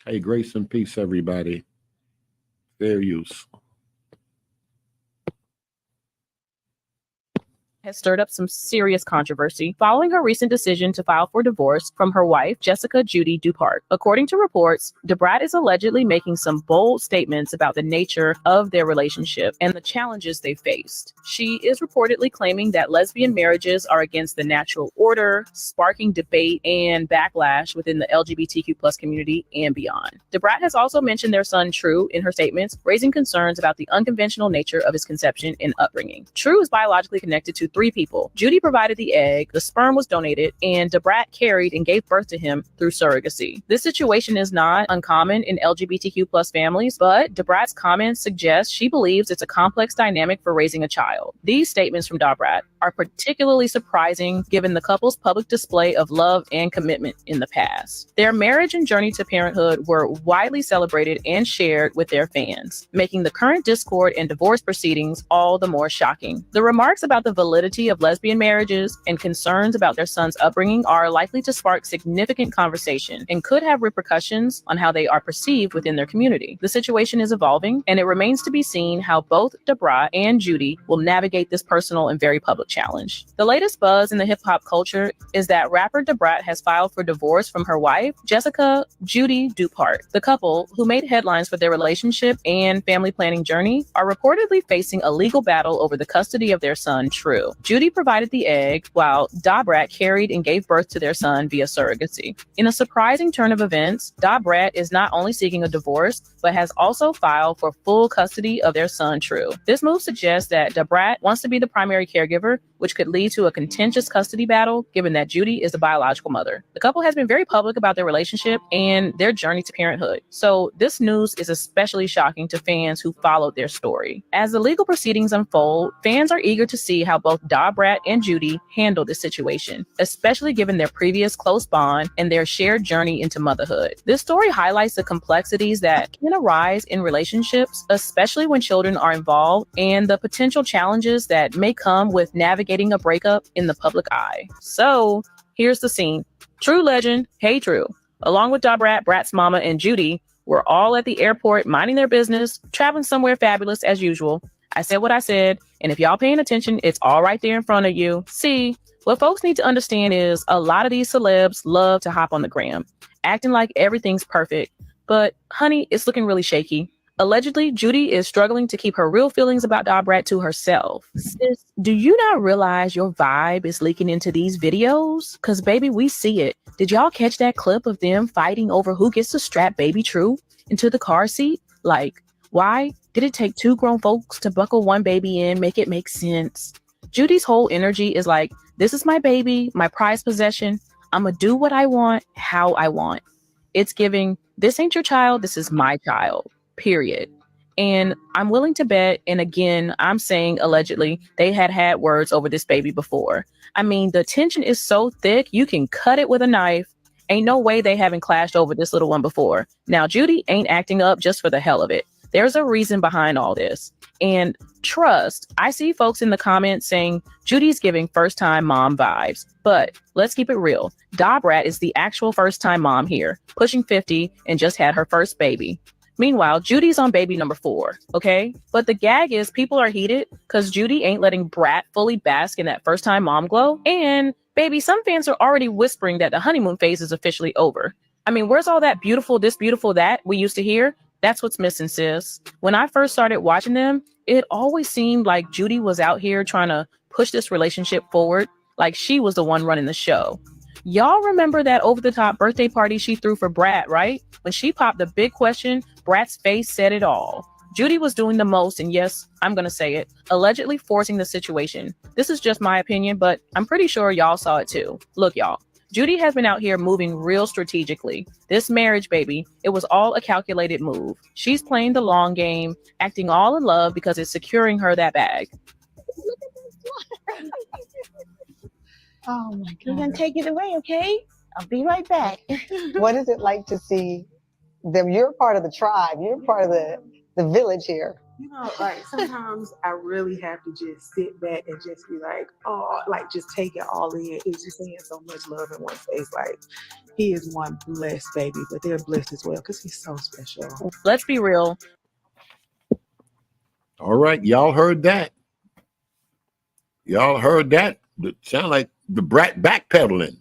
Hey, grace and peace, everybody. Fair use. Has stirred up some serious controversy following her recent decision to file for divorce from her wife, Jessica Judy Dupart. According to reports, DeBrat is allegedly making some bold statements about the nature of their relationship and the challenges they faced. She is reportedly claiming that lesbian marriages are against the natural order, sparking debate and backlash within the LGBTQ plus community and beyond. DeBrat has also mentioned their son True in her statements, raising concerns about the unconventional nature of his conception and upbringing. True is biologically connected to three people. Judy provided the egg, the sperm was donated, and DeBrat carried and gave birth to him through surrogacy. This situation is not uncommon in LGBTQ plus families, but DeBrat's comments suggest she believes it's a complex dynamic for raising a child. These statements from DeBrat are particularly surprising given the couple's public display of love and commitment in the past. Their marriage and journey to parenthood were widely celebrated and shared with their fans, making the current discord and divorce proceedings all the more shocking. The remarks about the validity of lesbian marriages and concerns about their son's upbringing are likely to spark significant conversation and could have repercussions on how they are perceived within their community. The situation is evolving, and it remains to be seen how both DeBrat and Judy will navigate this personal and very public challenge. The latest buzz in the hip-hop culture is that rapper DeBrat has filed for divorce from her wife, Jessica Judy Dupart. The couple, who made headlines for their relationship and family planning journey, are reportedly facing a legal battle over the custody of their son, True. Judy provided the egg, while DeBrat carried and gave birth to their son via surrogacy. In a surprising turn of events, DeBrat is not only seeking a divorce, but has also filed for full custody of their son, True. This move suggests that DeBrat wants to be the primary caregiver, which could lead to a contentious custody battle, given that Judy is the biological mother. The couple has been very public about their relationship and their journey to parenthood, so this news is especially shocking to fans who followed their story. As the legal proceedings unfold, fans are eager to see how both DeBrat and Judy handle this situation, especially given their previous close bond and their shared journey into motherhood. This story highlights the complexities that can arise in relationships, especially when children are involved, and the potential challenges that may come with navigating a breakup in the public eye. So, here's the scene. True legend, Hey True, along with DeBrat, Brat's mama, and Judy, were all at the airport minding their business, traveling somewhere fabulous as usual. I said what I said, and if y'all paying attention, it's all right there in front of you. See, what folks need to understand is a lot of these celebs love to hop on the gram, acting like everything's perfect. But honey, it's looking really shaky. Allegedly, Judy is struggling to keep her real feelings about DeBrat to herself. Sis, do you not realize your vibe is leaking into these videos? Cause baby, we see it. Did y'all catch that clip of them fighting over who gets to strap baby True into the car seat? Like, why did it take two grown folks to buckle one baby in, make it make sense? Judy's whole energy is like, this is my baby, my prized possession. I'ma do what I want, how I want. It's giving, this ain't your child, this is my child, period. And I'm willing to bet, and again, I'm saying allegedly, they had words over this baby before. I mean, the tension is so thick, you can cut it with a knife. Ain't no way they haven't clashed over this little one before. Now, Judy ain't acting up just for the hell of it. There's a reason behind all this. And trust, I see folks in the comments saying Judy's giving first-time mom vibes. But let's keep it real. DeBrat is the actual first-time mom here, pushing 50 and just had her first baby. Meanwhile, Judy's on baby number 4, okay? But the gag is people are heated because Judy ain't letting Brat fully bask in that first-time mom glow. And baby, some fans are already whispering that the honeymoon phase is officially over. I mean, where's all that beautiful, this beautiful, that we used to hear? That's what's missing, sis. When I first started watching them, it always seemed like Judy was out here trying to push this relationship forward, like she was the one running the show. Y'all remember that over-the-top birthday party she threw for Brat, right? When she popped the big question, Brat's face said it all. Judy was doing the most, and yes, I'm gonna say it, allegedly forcing the situation. This is just my opinion, but I'm pretty sure y'all saw it too. Look, y'all. Judy has been out here moving real strategically. This marriage, baby, it was all a calculated move. She's playing the long game, acting all in love because it's securing her that bag. Oh my God. You're going to take it away, okay? I'll be right back. What is it like to see them? You're part of the tribe. You're part of the village here. You know, like sometimes I really have to just sit back and just be like, oh, like just take it all in. It's just seeing so much love in one face. Like he is one blessed baby, but they're blessed as well because he's so special. Let's be real. All right, y'all heard that. Y'all heard that. It sound like the brat backpedaling.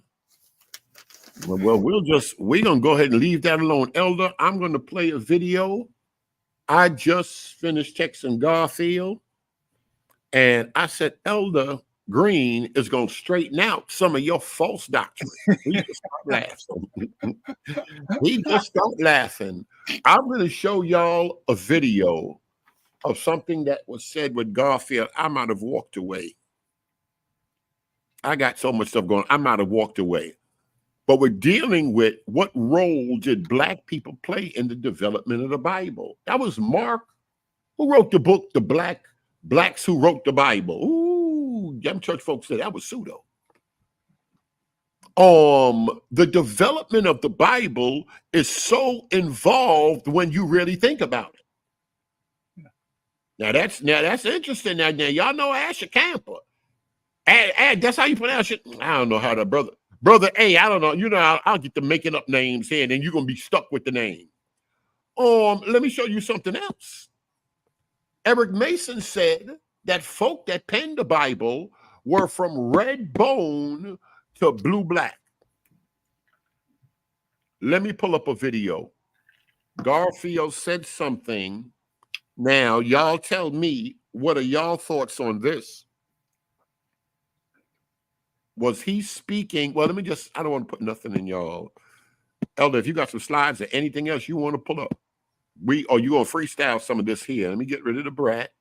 Well, we're gonna go ahead and leave that alone. Elder, I'm gonna play a video. I just finished texting Garfield, and I said Elder Green is gonna straighten out some of your false doctrine. He just started laughing. He just started laughing. I'm gonna show y'all a video of something that was said with Garfield. I might have walked away. I got so much stuff going. I might have walked away. But we're dealing with what role did Black people play in the development of the Bible? That was Mark, who wrote the book, The Blacks Who Wrote the Bible. Ooh, them church folks said that was pseudo. The development of the Bible is so involved when you really think about it. Now that's interesting. Now y'all know Asher Camper. That's how you pronounce it. I don't know how that brother A. I don't know. You know, I'll get to making up names here, and then you're gonna be stuck with the name. Let me show you something else. Eric Mason said that folk that penned the Bible were from red bone to blue black. Let me pull up a video. Garfield said something. Now, y'all tell me, what are y'all thoughts on this? Was he speaking? Well, I don't want to put nothing in y'all. Elder, if you got some slides or anything else you want to pull up, you gonna freestyle some of this here. Let me get rid of the brat.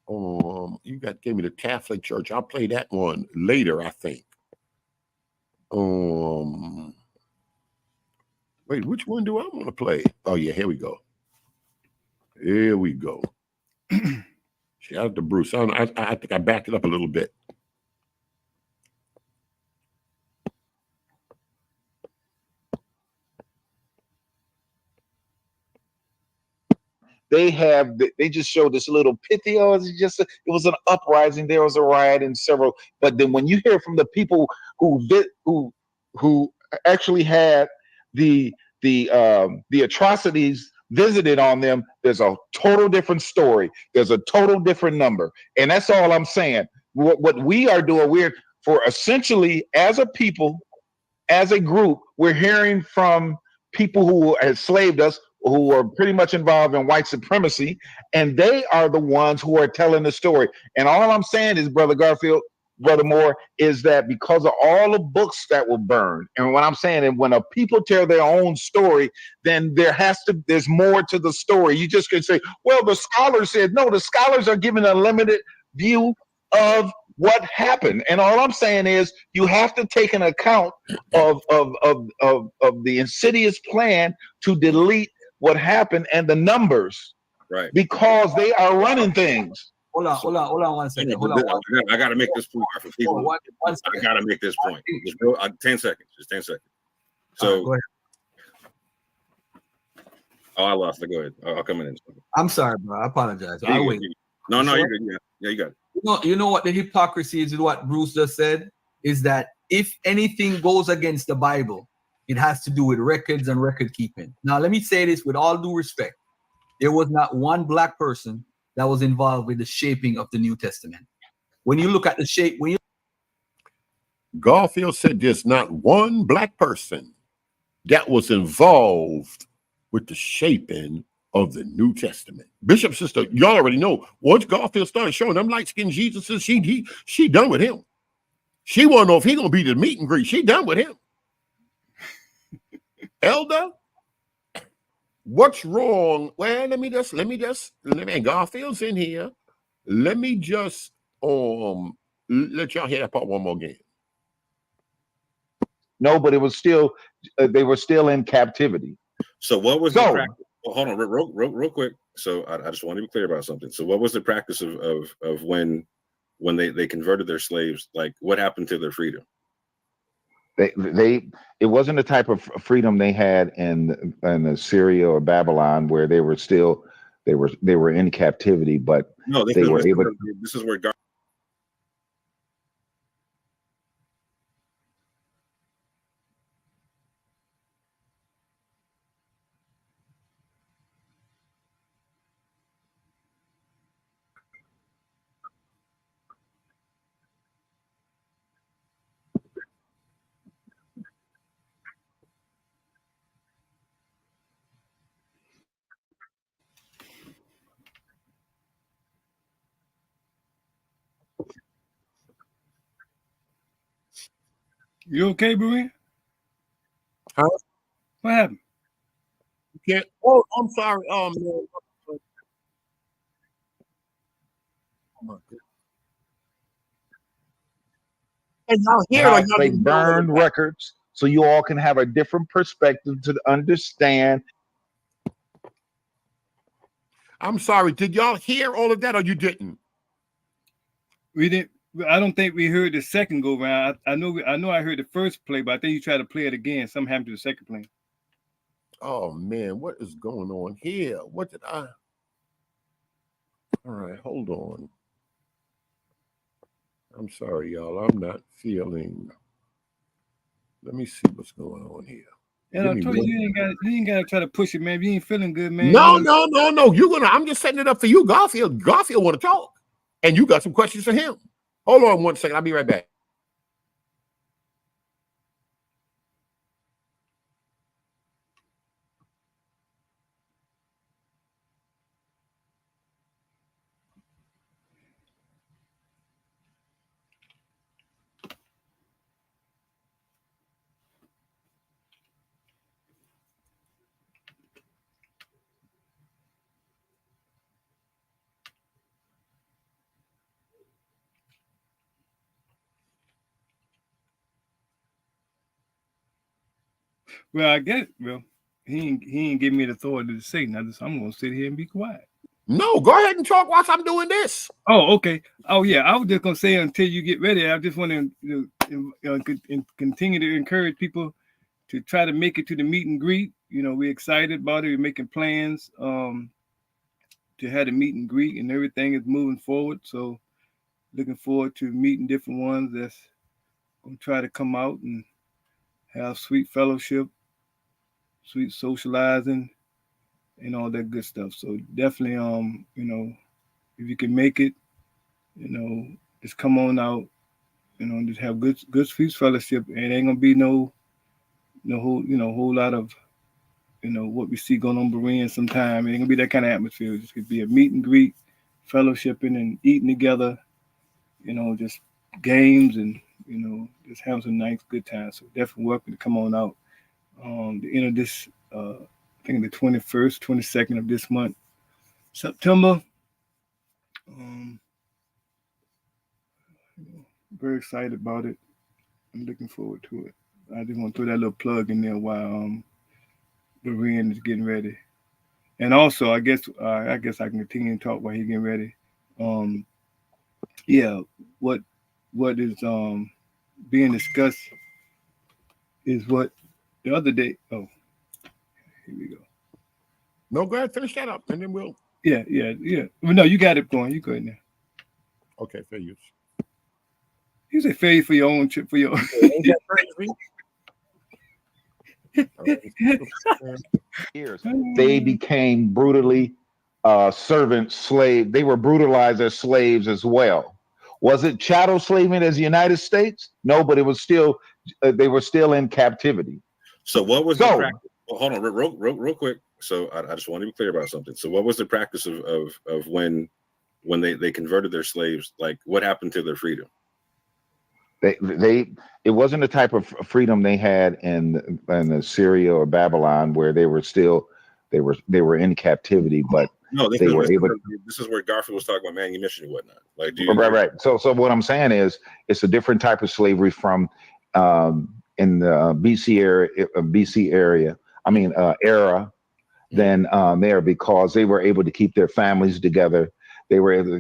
Gave me the Catholic Church. I'll play that one later, I think. Wait, which one do I want to play? Oh yeah, here we go. Here we go. Shout out to Bruce. I think I backed it up a little bit. They just showed this little pithy. Oh, it was an uprising. There was a riot and several. But then when you hear from the people who actually had the atrocities visited on them, there's a total different story. There's a total different number, and that's all I'm saying. What we are doing, we're for essentially as a people, as a group, we're hearing from people who enslaved us, who are pretty much involved in white supremacy, and they are the ones who are telling the story. And all I'm saying is, Brother Garfield, Brother Moore, is that because of all the books that were burned, and what I'm saying, and when a people tell their own story, then there's more to the story. You just can say, well, the scholars said, no, the scholars are giving a limited view of what happened. And all I'm saying is you have to take an account of the insidious plan to delete what happened and the numbers, right? Because they are running things. Hold on 1 second. I got to make this point for people. I got to make this point. 10 seconds. Just 10 seconds. So, go ahead. I lost it. Go ahead. I'll come in. I'm sorry, bro. I apologize. I wait. No, you're good. Yeah, you got it. You know what the hypocrisy is? What Bruce just said is that if anything goes against the Bible, it has to do with records and record keeping. Now, let me say this with all due respect. There was not one black person that was involved with the shaping of the New Testament. When you look at the shape, Garfield said there's not one black person that was involved with the shaping of the New Testament. Bishop sister, y'all already know, once Garfield started showing them light-skinned Jesuses, she done with him. She wanna know if he gonna be the meet and greet. She done with him. Elder, what's wrong? Well, let me Garfield's in here. Let me just let y'all hear that part one more again. No, but it was still they were still in captivity. So what was the practice? Well, hold on, real quick. So I just want to be clear about something. So what was the practice of when they converted their slaves? Like, what happened to their freedom? It wasn't the type of freedom they had in Assyria or Babylon, where they were still They were in captivity, but No, they were able. This is where You okay, Berea? Huh? What happened? You can't. Oh, I'm sorry. Oh man. Oh my God. And y'all hear it or How y'all they just hear all of burn it? records so you all can have a different perspective to understand. I'm sorry. Did y'all hear all of that or you didn't? We didn't. I don't think we heard the second go round. I know I heard the first play, but I think you tried to play it again. Something happened to the second play. Oh man, what is going on here? What did I? All right, hold on. I'm sorry, y'all. I'm not feeling. Let me see what's going on here. And I told you, you ain't got to try to push it, man. If you ain't feeling good, man. No. You're gonna. I'm just setting it up for you, Garfield. Garfield want to talk, and you got some questions for him. Hold on 1 second. I'll be right back. Well, I guess. Well, he ain't give me the authority to say nothing, so I'm gonna sit here and be quiet. No, go ahead and talk whilst I'm doing this. Oh, okay. Oh, yeah. I was just gonna say until you get ready. I just want to continue to encourage people to try to make it to the meet and greet. You know, we're excited about it. We're making plans to have a meet and greet, and everything is moving forward. So, looking forward to meeting different ones that's gonna try to come out and have sweet fellowship, sweet socializing, and all that good stuff. So definitely, if you can make it, just come on out, just have good sweet fellowship. And it ain't gonna be no whole lot of, what we see going on Berean sometime. It ain't gonna be that kind of atmosphere. It's gonna be a meet and greet, fellowshipping and eating together, just games and, just having some nice good times. So definitely welcome to come on out. The end of this, I think the 21st, 22nd of this month, September. Very excited about it. I'm looking forward to it. I just want to throw that little plug in there while Berean is getting ready. And also, I guess I can continue to talk while he's getting ready. Yeah, what is being discussed is what the other day. Oh, here we go. No, go ahead, finish that up, and then we'll. Yeah. Well, no, you got it going. You go ahead now. Okay, fair use. You say fair for your own trip for your. Years they became brutally slave. They were brutalized as slaves as well. Was it chattel slavery as the United States? No, but it was still they were still in captivity. So what was the practice? Well, hold on, real quick. So I just want to be clear about something. So what was the practice of when they converted their slaves? Like, what happened to their freedom? It wasn't the type of freedom they had in Syria or Babylon, where they were in captivity, but no, they were able. This is where Garfield was talking about manumission and whatnot. Like, right. So what I'm saying is, it's a different type of slavery from in the BC area. I mean era than there, because they were able to keep their families together.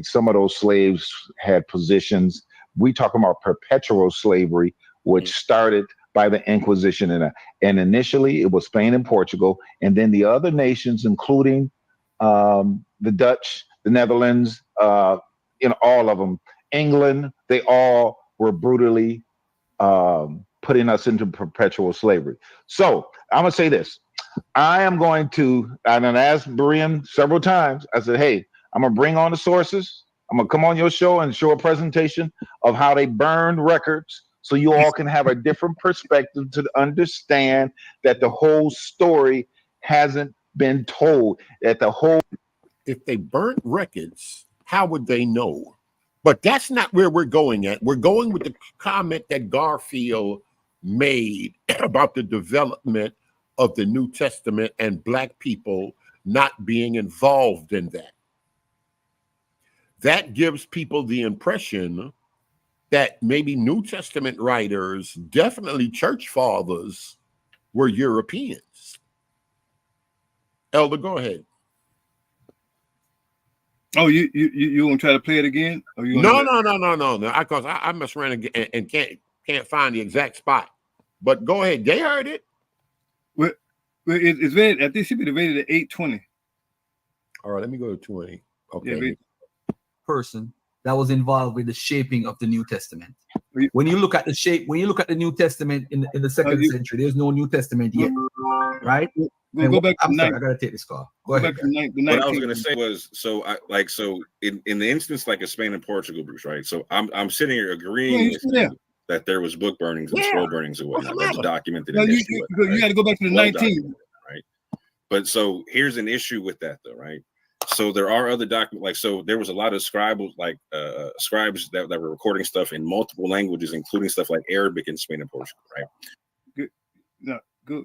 Some of those slaves had positions. We talking about perpetual slavery, which started by the Inquisition, and initially it was Spain and Portugal, and then the other nations, including the Dutch, the Netherlands, all of them, England, they all were brutally putting us into perpetual slavery. So I'm gonna say this. I am going to, and I asked Berean several times, I said, hey, I'm gonna bring on the sources. I'm gonna come on your show and show a presentation of how they burned records so you all can have a different perspective to understand that the whole story hasn't been told, that the whole. If they burnt records, how would they know? But that's not where we're going at. We're going with the comment that Garfield made about the development of the New Testament and Black people not being involved in that. That gives people the impression that maybe New Testament writers, definitely church fathers, were Europeans. Elder, go ahead. Oh, you want to try to play it again? Or you No. Because I mess around and can't find the exact spot. But go ahead. They heard it. Well, it's rated. I think it should be rated at 820. All right, let me go to 20. Okay. Yeah, person that was involved with the shaping of the New Testament. When you look at the New Testament in the second century, there's no New Testament yet, right? Go back. I'm sorry, I gotta take this call. Go ahead. What I was gonna say was, so in the instance like of Spain and Portugal, Bruce, right? So I'm sitting here agreeing with you that there was book burnings and scroll burnings and whatnot. That's documented in history. You got to go back to the 19th, right? But so here's an issue with that, though, right? So there are other documents, so there was a lot of scribes that were recording stuff in multiple languages, including stuff like Arabic in Spain and Portugal, right? Good. No, good.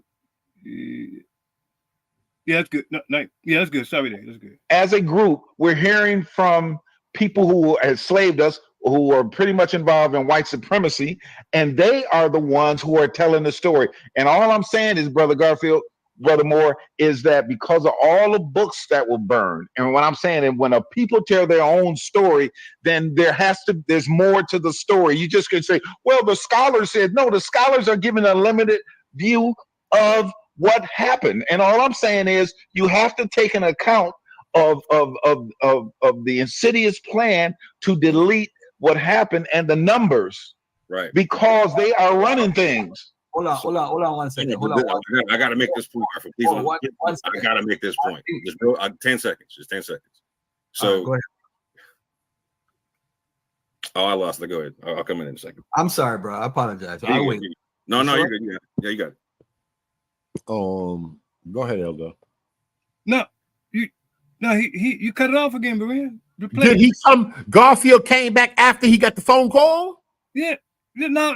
Yeah, that's good. Yeah, that's good. Sorry, that's good. As a group, we're hearing from people who enslaved us, who are pretty much involved in white supremacy, and they are the ones who are telling the story. And all I'm saying is, Brother Garfield, Brother Moore, is that because of all the books that were burned, and what I'm saying is when a people tell their own story, then there's more to the story. You just could say, well, the scholars said, no, the scholars are giving a limited view of what happened. And all I'm saying is you have to take an account of the insidious plan to delete what happened and the numbers, right? Because they are running things. Hold on 1 second. I gotta make this point. Please, I gotta make this point. Just 10 seconds. Just 10 seconds. So, go ahead. Oh, I lost it. Go ahead. I'll come in a second. I'm sorry, bro. I apologize. I'll wait. No, you're good. Yeah, you got it. Go ahead, Elder. No, you cut it off again, Berean. Did he come? Garfield came back after he got the phone call? Yeah. No.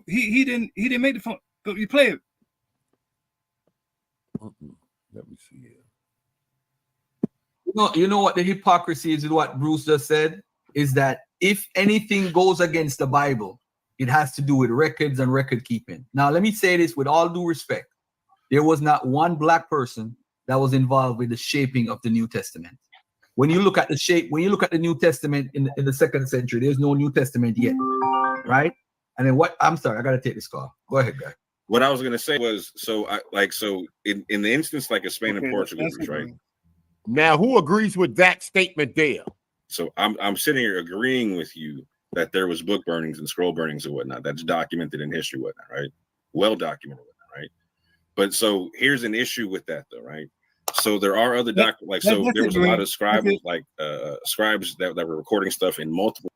He didn't make the phone. Go, you play it. Let me see here. You know what the hypocrisy is with what Bruce just said? Is that if anything goes against the Bible, it has to do with records and record keeping. Now, let me say this with all due respect. There was not one Black person that was involved with the shaping of the New Testament. When you look at the New Testament in the second century, there's no New Testament yet, right? And then I'm sorry, I gotta take this call. Go ahead, guy. What I was gonna say was, in the instance like of Spain and Portugal, right? Now, who agrees with that statement there? So I'm sitting here agreeing with you that there was book burnings and scroll burnings and whatnot. That's documented in history, whatnot, right? Well documented, whatnot, right? But so here's an issue with that, though, right? So there are other there was a lot of scribes that were recording stuff in multiple.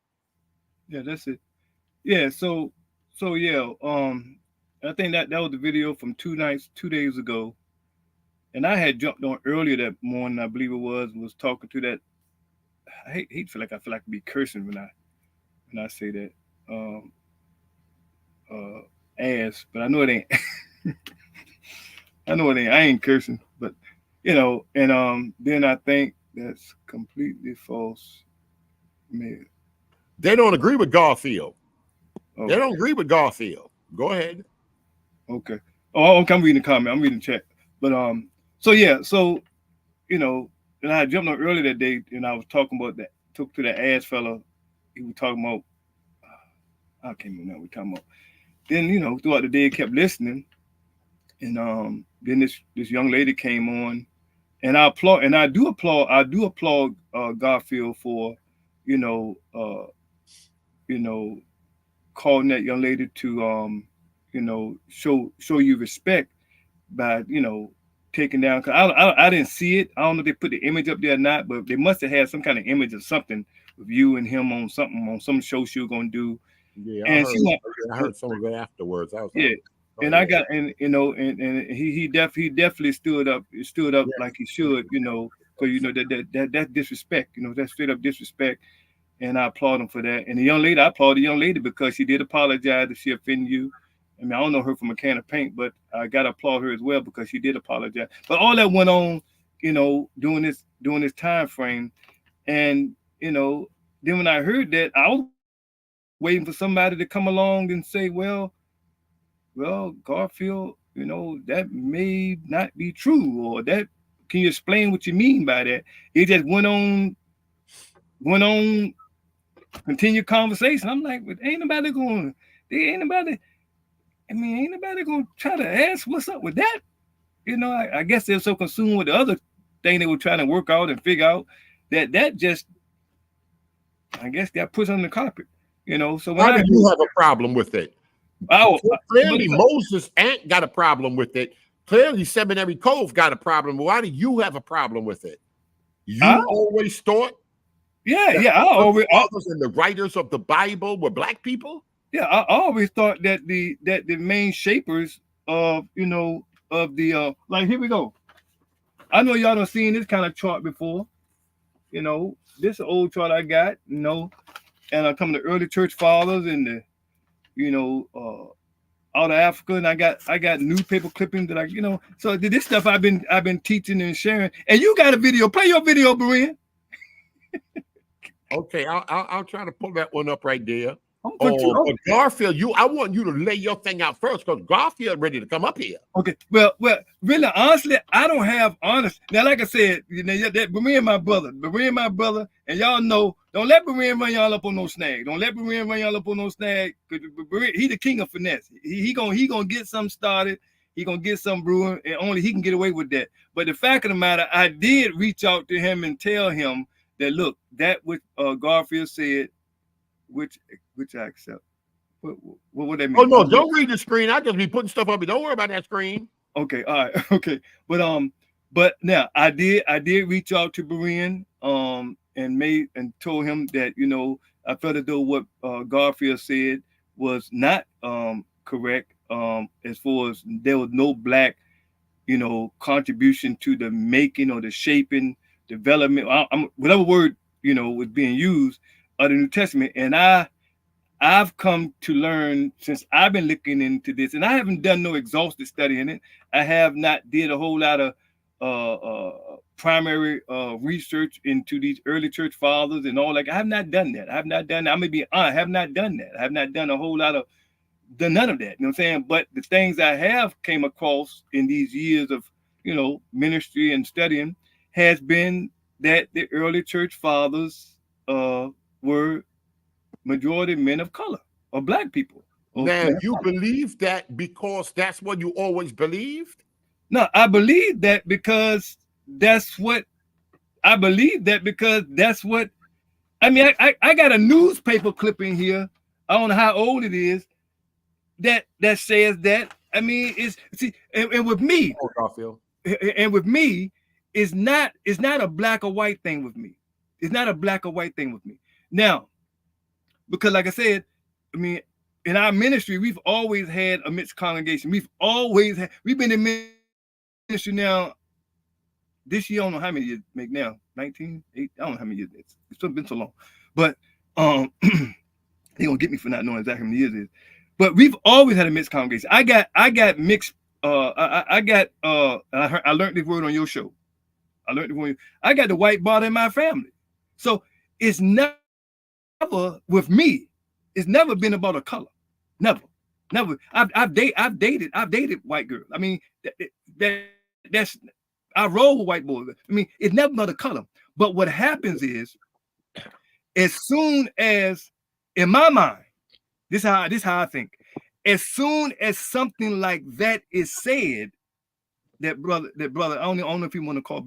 Yeah, that's it. Yeah, so yeah, I think that was the video from 2 days ago, and I had jumped on earlier that morning. I believe it was talking to that. I feel like I be cursing when I say that ass, but I know it ain't. I know it ain't. I ain't cursing, but and then I think that's completely false. Man. They don't agree with Garfield. Okay. They don't agree with Garfield. Go ahead. Okay. Oh, I'm reading the comment. I'm reading the chat. But and I jumped on earlier that day, and I was talking about that. Took to the ass fella. He was talking about. I can't remember what we're talking about. Then throughout the day, I kept listening, and then this young lady came on, and I applaud, and I do applaud Garfield for, you know, calling that young lady to, show you respect by, taking down. Cause I didn't see it. I don't know if they put the image up there or not, but they must have had some kind of image of something with you and him on some show she was gonna do. Yeah, And I heard some of it afterwards. I was yeah. like, oh, And yeah. I got, and he definitely stood up Yeah. like he should, because that's disrespect, that's straight up disrespect, and I applaud him for that. And I applaud the young lady because she did apologize if she offended you. I mean, I don't know her from a can of paint, but I gotta applaud her as well because she did apologize. But all that went on, during this time frame, and then when I heard that, I was waiting for somebody to come along and say, well, Garfield, that may not be true, or that, can you explain what you mean by that? It just went on, continued conversation. I'm like, but ain't nobody gonna try to ask what's up with that. I guess they're so consumed with the other thing they were trying to work out and figure out that just, I guess, got pushed on the carpet. So Why do you have a problem with it? Clearly, Moses' aunt got a problem with it. Clearly, Seminary Cove got a problem. Why do you have a problem with it? You always thought, I always authors and the writers of the Bible were black people. Yeah, I always thought that the main shapers of the like, here we go. I know y'all done seen this kind of chart before. This old chart I got, and I come to early church fathers and the out of Africa, and I got newspaper clippings that so this stuff I've been teaching and sharing. And you got a video. Play your video, Berean. Okay, I'll try to pull that one up right there. But Garfield, I want you to lay your thing out first because Garfield ready to come up here. Okay, well, really, honestly, I don't have honest. Now, like I said, that Berean my brother, and y'all know, don't let Berean run y'all up on no snag. Don't let Berean run y'all up on no snag, because he the king of finesse. He gonna get something started. He gonna get something brewing, and only he can get away with that. But the fact of the matter, I did reach out to him and tell him that, look, that what Garfield said, which I accept. What would that mean? Oh no, don't read the screen. I just be putting stuff up. Don't worry about that screen. Okay, all right, okay. But now I did reach out to Berean and told him that I felt as though what Garfield said was not correct, as far as there was no black contribution to the making or the shaping, development, whatever word was being used of the New Testament. And I've come to learn, since I've been looking into this, and I haven't done no exhaustive study in it. I have not did a whole lot of primary research into these early church fathers and all that. I have not done that. I'm gonna be honest, I have not done that. I have not done a whole lot of none of that. You know what I'm saying? But the things I have came across in these years of ministry and studying has been that the early church fathers were majority men of color or black people. Now, you believe that because that's what you always believed? No, I believe that because that's what I believe that because that's what I mean. I got a newspaper clipping here. I don't know how old it is. That says that. I mean, and with me, it's not a black or white thing with me. It's not a black or white thing with me. Now, because like I said, I mean, in our ministry, we've always had a mixed congregation. We've been in ministry now. This year, I don't know how many years make now. 19, 8, I don't know how many years it is. It's been so long. But they're gonna get me for not knowing exactly how many years it is. But we've always had a mixed congregation. I got mixed. I learned this word on your show. I got the white body in my family. So it's never with me. It's never been about a color. Never. I've dated white girls. I mean, that's I roll with white boys. I mean, it's never about a color. But what happens is, as soon as, in my mind, this is how I think. As soon as something like that is said, that brother, I don't know if you want to call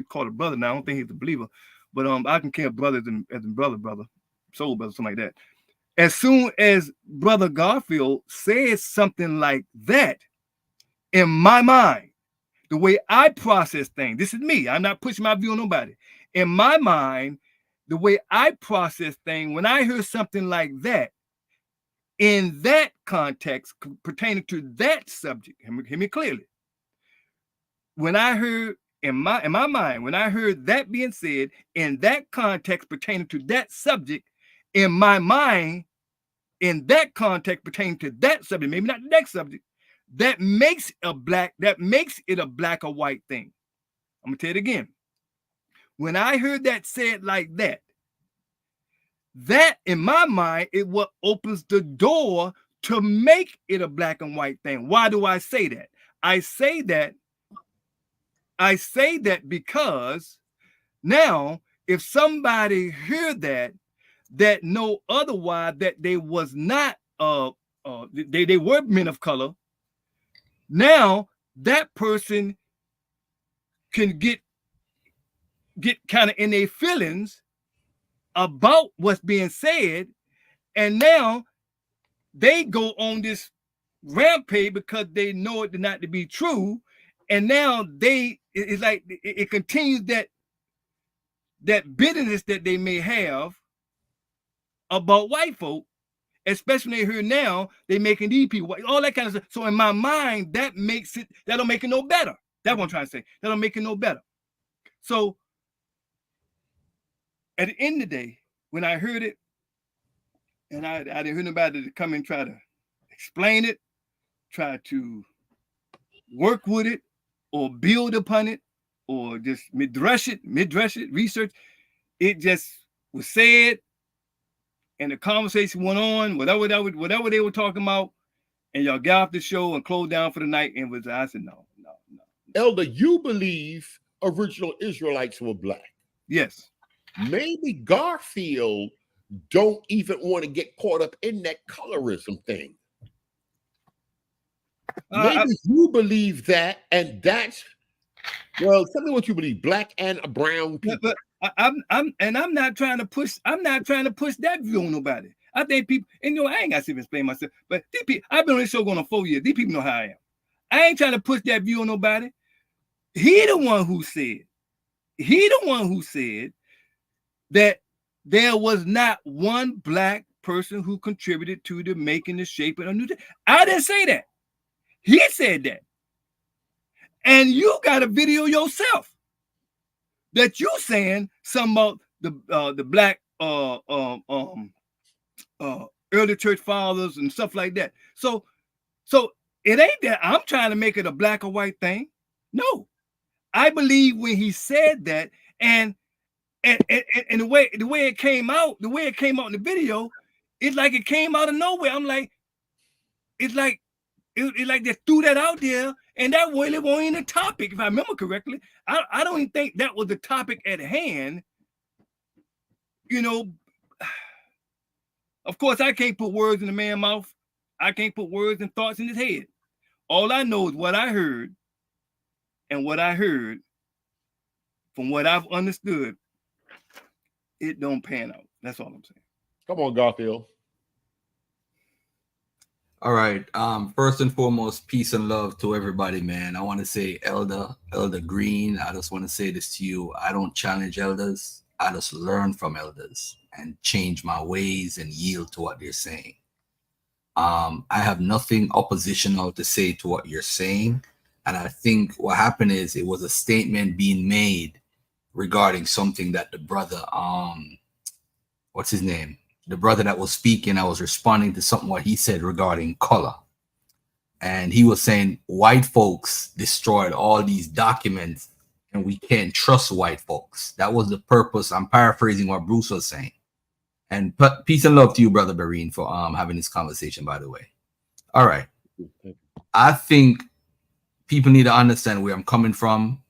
called a brother now. I don't think he's a believer, but I can count brother as in brother, soul brother, something like that. As soon as Brother Garfield says something like that, in my mind, the way I process things, this is me. I'm not pushing my view on nobody. In my mind, the way I process things, when I hear something like that, in that context, pertaining to that subject, hear me clearly. When I heard in my mind, when I heard that being said, in that context pertaining to that subject, in my mind, in that context pertaining to that subject, maybe not the next subject, that makes it a black or white thing. I'm gonna tell it again. When I heard that said like that, that in my mind, it what opens the door to make it a black and white thing. Why do I say that? I say that because now, if somebody heard that know otherwise, that they was not they were men of color, now that person can get kind of in their feelings about what's being said, and now they go on this rampage because they know it not to be true, and now it's like it continues that bitterness that they may have about white folk, especially here now, they making these people white, all that kind of stuff. So in my mind, that don't make it no better. That's what I'm trying to say. That don't make it no better. So at the end of the day, when I heard it, and I didn't hear nobody to come and try to explain it, try to work with it, or build upon it, or just midrash it, research. It just was said, and the conversation went on, whatever they were talking about, and y'all got off the show and closed down for the night. And I said, no. Elder, you believe original Israelites were black? Yes. Maybe Garfield don't even want to get caught up in that colorism thing. Maybe you believe that, and that's, well, tell me what you believe, black and brown people. But I'm not trying to push that view on nobody. I think people, and I ain't got to explain myself, but these people, I've been on this show going on 4 years. These people know how I am. I ain't trying to push that view on nobody. He the one who said that there was not one black person who contributed to the making, the shaping of New Testament. I didn't say that. He said that. And you got a video yourself that you saying something about the black early church fathers and stuff like that. So it ain't that I'm trying to make it a black or white thing. No, I believe when he said that, and the way it came out, in the video, it's like it came out of nowhere. I'm like, it's like they threw that out there, and that really wasn't even a topic, if I remember correctly. I don't even think that was the topic at hand. Of course, I can't put words in the man's mouth. I can't put words and thoughts in his head. All I know is what I heard, and what I heard from what I've understood, it don't pan out. That's all I'm saying. Come on, Garfield. All right. First and foremost, peace and love to everybody, man. I want to say, Elder Green, I just want to say this to you. I don't challenge elders. I just learn from elders and change my ways and yield to what they're saying. I have nothing oppositional to say to what you're saying. And I think what happened is it was a statement being made regarding something that the brother, what's his name? The brother that was speaking, I was responding to something what he said regarding color. And he was saying white folks destroyed all these documents and we can't trust white folks. That was the purpose. I'm paraphrasing what Bruce was saying. And peace and love to you, Brother Barine, for having this conversation, by the way. All right. I think people need to understand where I'm coming from.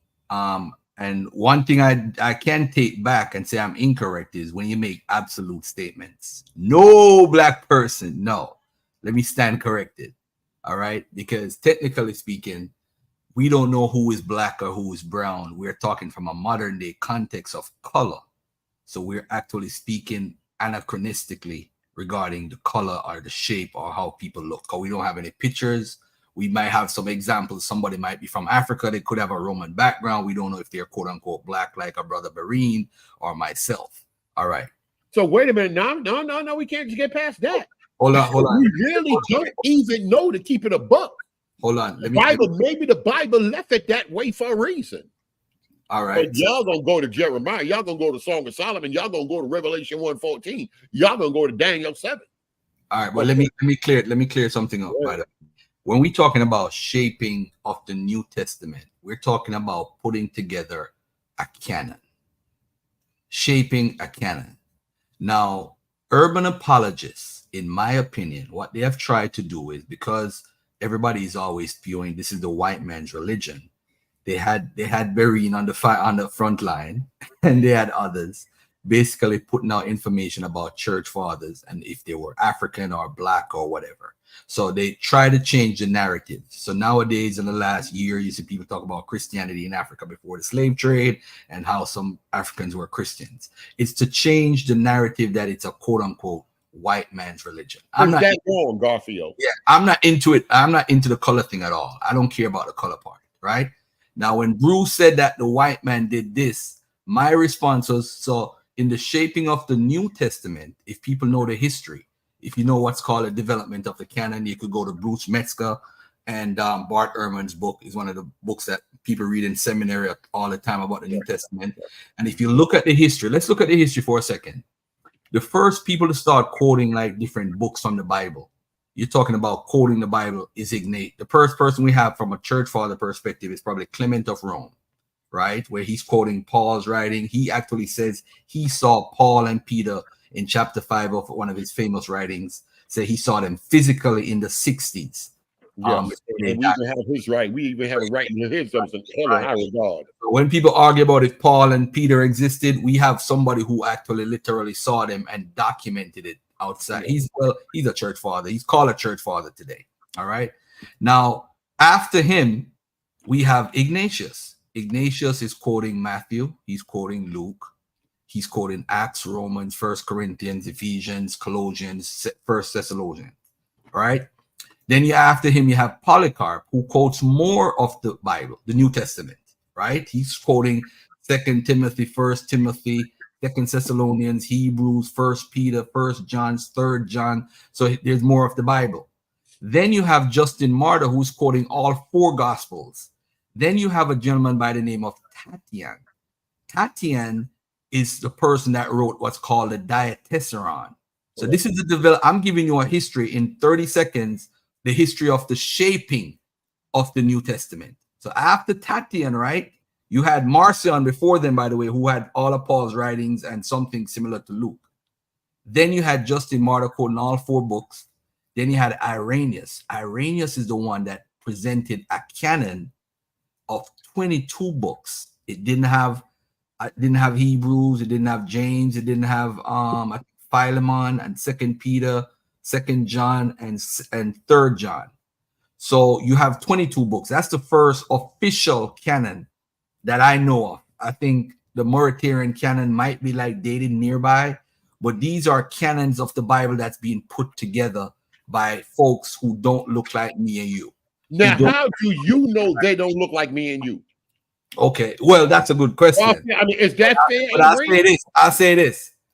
And one thing I can take back and say I'm incorrect is when you make absolute statements. No black person, no. Let me stand corrected. All right? Because technically speaking, we don't know who is black or who is brown. We're talking from a modern day context of color. So we're actually speaking anachronistically regarding the color or the shape or how people look. Because we don't have any pictures. We might have some examples. Somebody might be from Africa. They could have a Roman background. We don't know if they're quote unquote black like our brother Bareen or myself. All right. So wait a minute. No. We can't get past that. Hold on. We really don't even know to keep it a buck. Hold on. Maybe the Bible left it that way for a reason. All right. But y'all gonna go to Jeremiah. Y'all gonna go to Song of Solomon. Y'all gonna go to Revelation 1:14. Y'all gonna go to Daniel 7. All right. Well, let me clear something up. Yeah. When we're talking about shaping of the New Testament, we're talking about putting together a canon, shaping a canon. Now, urban apologists, in my opinion, what they have tried to do is, because everybody is always spewing this is the white man's religion. They had Bareen on the front line, and they had others basically putting out information about church fathers and if they were African or black or whatever. So they try to change the narrative. So nowadays, in the last year, you see people talk about Christianity in Africa before the slave trade and how some Africans were Christians. It's to change the narrative that it's a quote unquote white man's religion. I'm not wrong, Garfield. Yeah, I'm not into it. I'm not into the color thing at all. I don't care about the color part, right? Now, when Bruce said that the white man did this, my response was, so in the shaping of the New Testament, if people know the history, if you know what's called a development of the canon, you could go to Bruce Metzger and Bart Ehrman's book is one of the books that people read in seminary all the time about the New Testament. And if you look at the history, let's look at the history for a second. The first people to start quoting like different books from the Bible, you're talking about quoting the Bible, is Ignatius. The first person we have from a church father perspective is probably Clement of Rome, right? Where he's quoting Paul's writing. He actually says he saw Paul and Peter in chapter 5 of one of his famous writings, say he saw them physically in the 60s. Yes. We even have his right. We even have a right in his high regard. When people argue about if Paul and Peter existed, we have somebody who actually literally saw them and documented it outside. He's a church father. He's called a church father today. All right. Now, after him, we have Ignatius. Ignatius is quoting Matthew. He's quoting Luke. He's quoting Acts, Romans, 1 Corinthians, Ephesians, Colossians, 1 Thessalonians. All right. Then after him, you have Polycarp, who quotes more of the Bible, the New Testament, right? He's quoting 2 Timothy, 1 Timothy, 2 Thessalonians, Hebrews, 1 Peter, 1 John, 3 John. So there's more of the Bible. Then you have Justin Martyr, who's quoting all 4 Gospels. Then you have a gentleman by the name of Tatian. Tatian is the person that wrote what's called the Diatessaron. So this is the I'm giving you a history in 30 seconds, the history of the shaping of the New Testament. So after Tatian, right, you had Marcion before them, by the way, who had all of Paul's writings and something similar to Luke. Then you had Justin Martyr quoting all 4 books. Then you had Irenaeus. Irenaeus is the one that presented a canon of 22 books. It didn't have Hebrews, it didn't have James, it didn't have Philemon and 2 Peter, 2 John, and 3 John. So you have 22 books. That's the first official canon that I know of. I think the Mauritanian canon might be like dated nearby, but these are canons of the Bible that's being put together by folks who don't look like me and you. Now, how do you know they don't look like me and you? Okay, well, that's a good question. Well, I mean, is that fair? But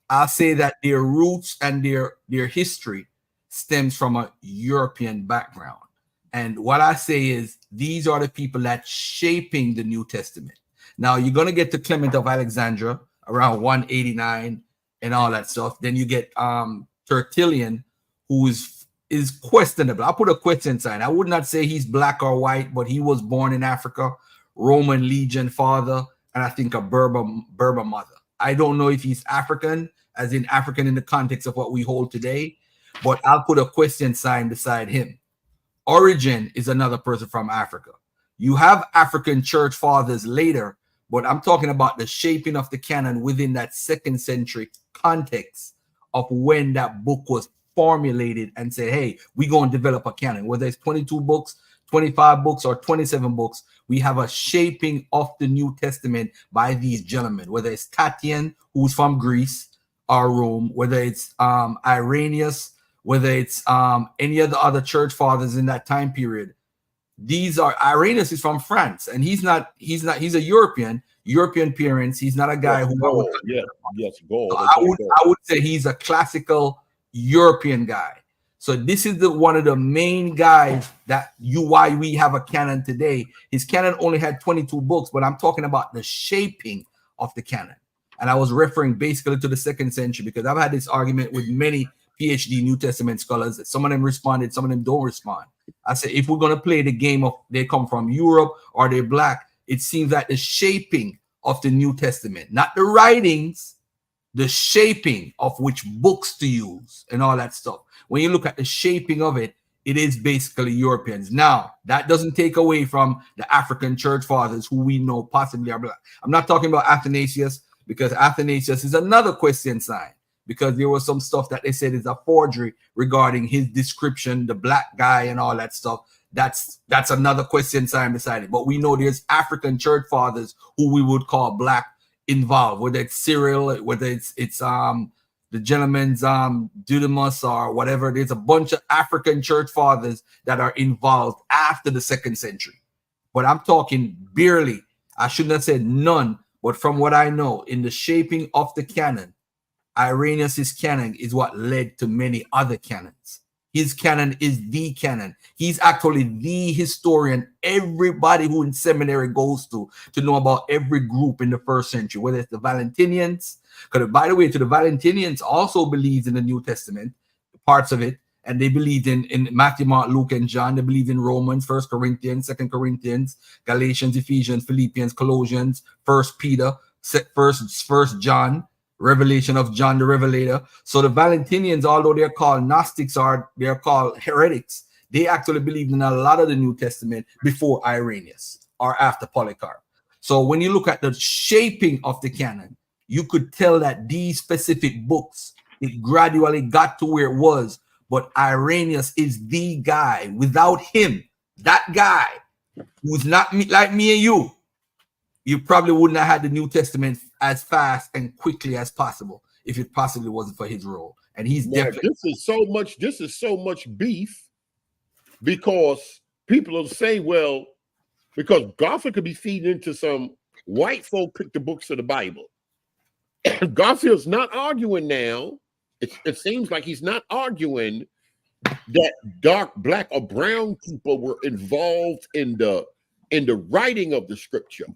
I'll say that their roots and their history stems from a European background. And what I say is these are the people that's shaping the New Testament. Now, you're going to get to Clement of Alexandria around 189 and all that stuff. Then you get Tertullian, who is questionable. I'll put a question sign. I would not say he's black or white, but he was born in Africa, Roman legion father, and I think a Berber mother. I don't know if he's African, as in African in the context of what we hold today, but I'll put a question sign beside him. Origen is another person from Africa. You have African church fathers later, but I'm talking about the shaping of the canon within that 2nd century context of when that book was formulated and say, hey, we're going to develop a canon. Whether it's 22 books, 25 books or 27 books, we have a shaping of the New Testament by these gentlemen, whether it's Tatian, who's from Greece or Rome, whether it's Irenaeus, whether it's any of the other church fathers in that time period. These are Irenaeus is from France, and he's a European parents. He's not a guy Yes, who Gaul. Yes, Gaul. so They I call would Gaul. I would say he's a classical European guy. So this is one of the main guys why we have a canon today. His canon only had 22 books, but I'm talking about the shaping of the canon. And I was referring basically to the 2nd century because I've had this argument with many PhD New Testament scholars. Some of them responded, some of them don't respond. I said, if we're going to play the game of they come from Europe or they're black, it seems like the shaping of the New Testament, not the writings, the shaping of which books to use and all that stuff. When you look at the shaping of it, it is basically Europeans. Now, that doesn't take away from the African church fathers who we know possibly are black. I'm not talking about Athanasius because Athanasius is another question sign because there was some stuff that they said is a forgery regarding his description, the black guy and all that stuff. That's another question sign beside it. But we know there's African church fathers who we would call black involved, whether it's Cyril, whether it's the gentleman's Didymus or whatever. There's a bunch of African church fathers that are involved after the 2nd century. But I'm talking barely. I shouldn't have said none, but from what I know, in the shaping of the canon, Irenaeus' canon is what led to many other canons. His canon is the canon. He's actually the historian everybody who in seminary goes to know about every group in the 1st century, whether it's the Valentinians. Because, by the way, the Valentinians also believed in the New Testament, parts of it, and they believed in Matthew, Mark, Luke, and John. They believed in Romans, 1 Corinthians, 2 Corinthians, Galatians, Ephesians, Philippians, Colossians, 1 Peter, 1 John, Revelation of John the Revelator. So the Valentinians, although they're called Gnostics or they're called heretics, they actually believed in a lot of the New Testament before Irenaeus or after Polycarp. So when you look at the shaping of the canon, you could tell that these specific books, it gradually got to where it was. But Irenaeus is the guy. Without him, that guy who's not like me and you probably wouldn't have had the New Testament as fast and quickly as possible if it possibly wasn't for his role. And he's definitely this is so much beef because people will say, well, because Garfield could be feeding into some white folk pick the books of the Bible. Garfield's not arguing now. It seems like he's not arguing that dark, black, or brown people were involved in the writing of the scripture.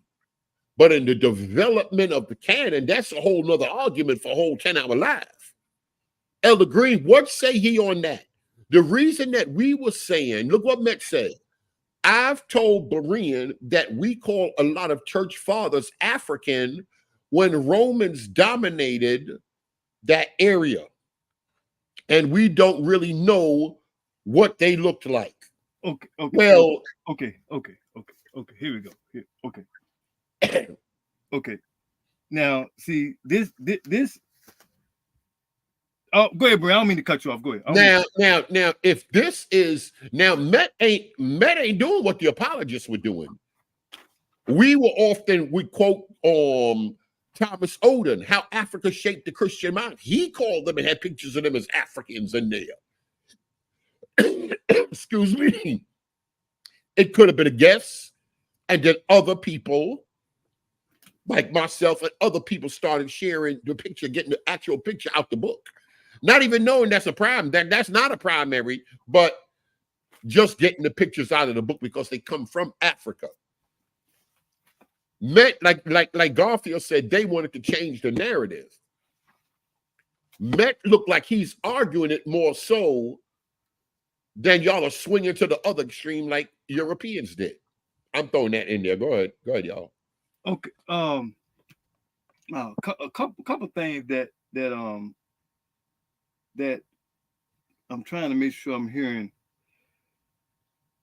But in the development of the canon, that's a whole nother argument for a whole 10-hour live. Elder Green, what say he on that? The reason that we were saying, look what Met said. I've told Berean that we call a lot of church fathers African when Romans dominated that area. And we don't really know what they looked like. Okay. Well, okay. Here we go. Okay. Okay. Now, see this. Oh, go ahead, bro. I don't mean to cut you off. Go ahead. Now, if this is now, Met ain't doing what the apologists were doing. We quote Thomas Oden, how Africa shaped the Christian mind. He called them and had pictures of them as Africans in there. Excuse me. It could have been a guess, and then other people, like myself and other people, started sharing the picture, getting the actual picture out the book. Not even knowing that's a prime, that's not a primary, but just getting the pictures out of the book because they come from Africa. Met, like Garfield said, they wanted to change the narrative. Met looked like he's arguing it more so than y'all are swinging to the other extreme like Europeans did. I'm throwing that in there. Go ahead, y'all. Okay. A couple things that I'm trying to make sure I'm hearing.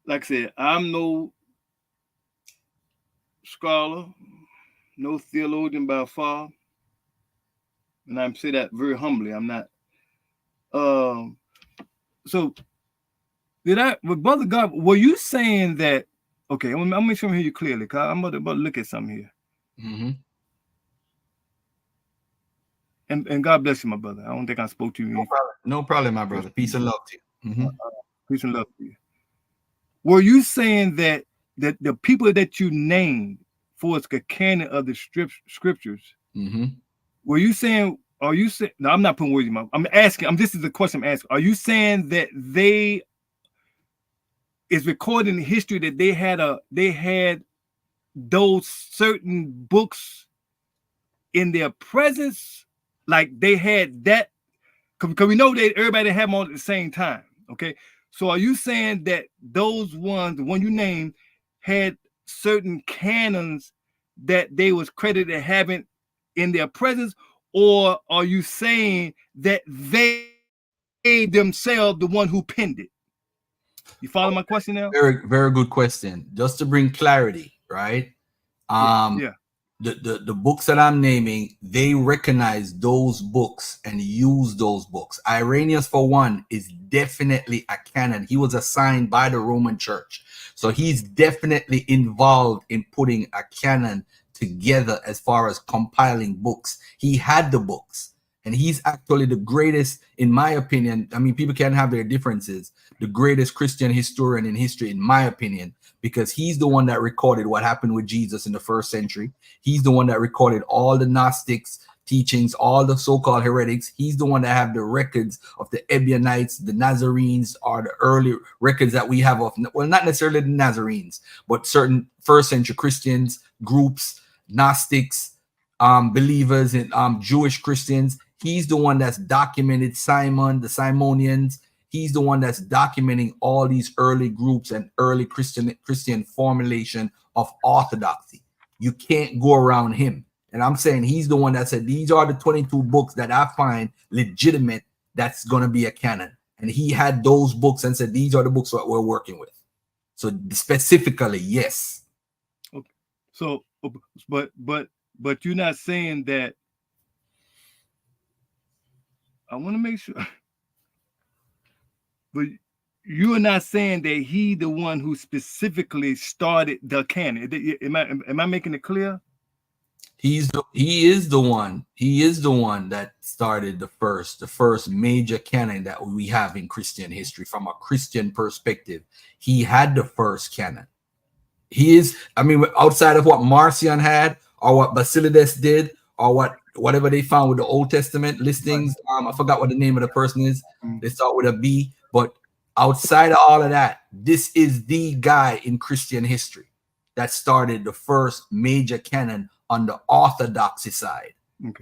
Like I said, I'm no scholar, no theologian by far, and I'm say that very humbly. I'm not. So But Brother God, were you saying that? Okay, I'm gonna make sure I hear you clearly, cause I'm about to look at something here. Mm-hmm. And God bless you, my brother. I don't think I spoke to you. No problem, my brother. Peace and love to you. Mm-hmm. Peace and love to you. Were you saying that the people that you named for the canon of the scriptures, Mm-hmm. were you saying? Are you saying? No, I'm not putting words in my mouth. I'm asking. This is the question I'm asking. Are you saying that they is recorded in history that they had those certain books in their presence, like they had that? Because we know that everybody didn't have them all at the same time. Okay, so are you saying that those ones, the one you named, had certain canons that they was credited having in their presence, or are you saying that they themselves the one who penned it? You follow my question now? Very, very good question. Just to bring clarity, right? Yeah. The books that I'm naming, they recognize those books and use those books. Irenaeus, for one, is definitely a canon. He was assigned by the Roman Church, so he's definitely involved in putting a canon together as far as compiling books. He had the books, and he's actually the greatest, in my opinion. I mean, people can have their differences. The greatest Christian historian in history, in my opinion, because he's the one that recorded what happened with Jesus in the first century. He's the one that recorded all the Gnostics teachings, all the so-called heretics. He's the one that have the records of the Ebionites, the Nazarenes, or the early records that we have of, well, not necessarily the Nazarenes, but certain first century Christians, groups, Gnostics, believers in Jewish Christians. He's the one that's documented Simon, the Simonians. He's the one that's documenting all these early groups and early Christian formulation of orthodoxy. You can't go around him. And I'm saying he's the one that said, these are the 22 books that I find legitimate that's going to be a canon. And he had those books and said, these are the books that we're working with. So specifically, yes. Okay. So, but you're not saying that. I want to make sure. But you are not saying that he the one who specifically started the canon. Am I making it clear? He is the one that started the first major canon that we have in Christian history from a Christian perspective. He had the first canon. He is, I mean, outside of what Marcion had or what Basilides did or whatever they found with the Old Testament listings. I forgot what the name of the person is. They start with a B. But outside of all of that, this is the guy in Christian history that started the first major canon on the orthodoxy side,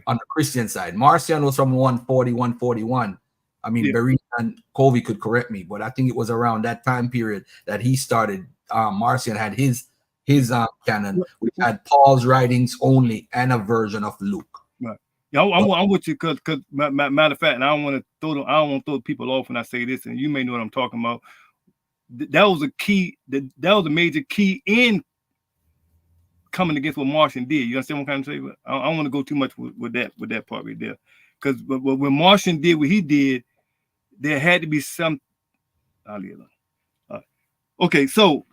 on the Christian side. Marcion was from 140, 141. I mean, Berean and Covey could correct me, but I think it was around that time period that he started. Marcion had his canon. We had Paul's writings only and a version of Luke. Right. Yeah, I'm with you because matter of fact, and I don't want to throw people off when I say this, and you may know what I'm talking about. That was a key. That was a major key in coming against what Marcion did. You understand what I'm trying to say? I don't want to go too much with that part right there, because when Marcion did what he did, there had to be some. I'll leave it alone. Okay, so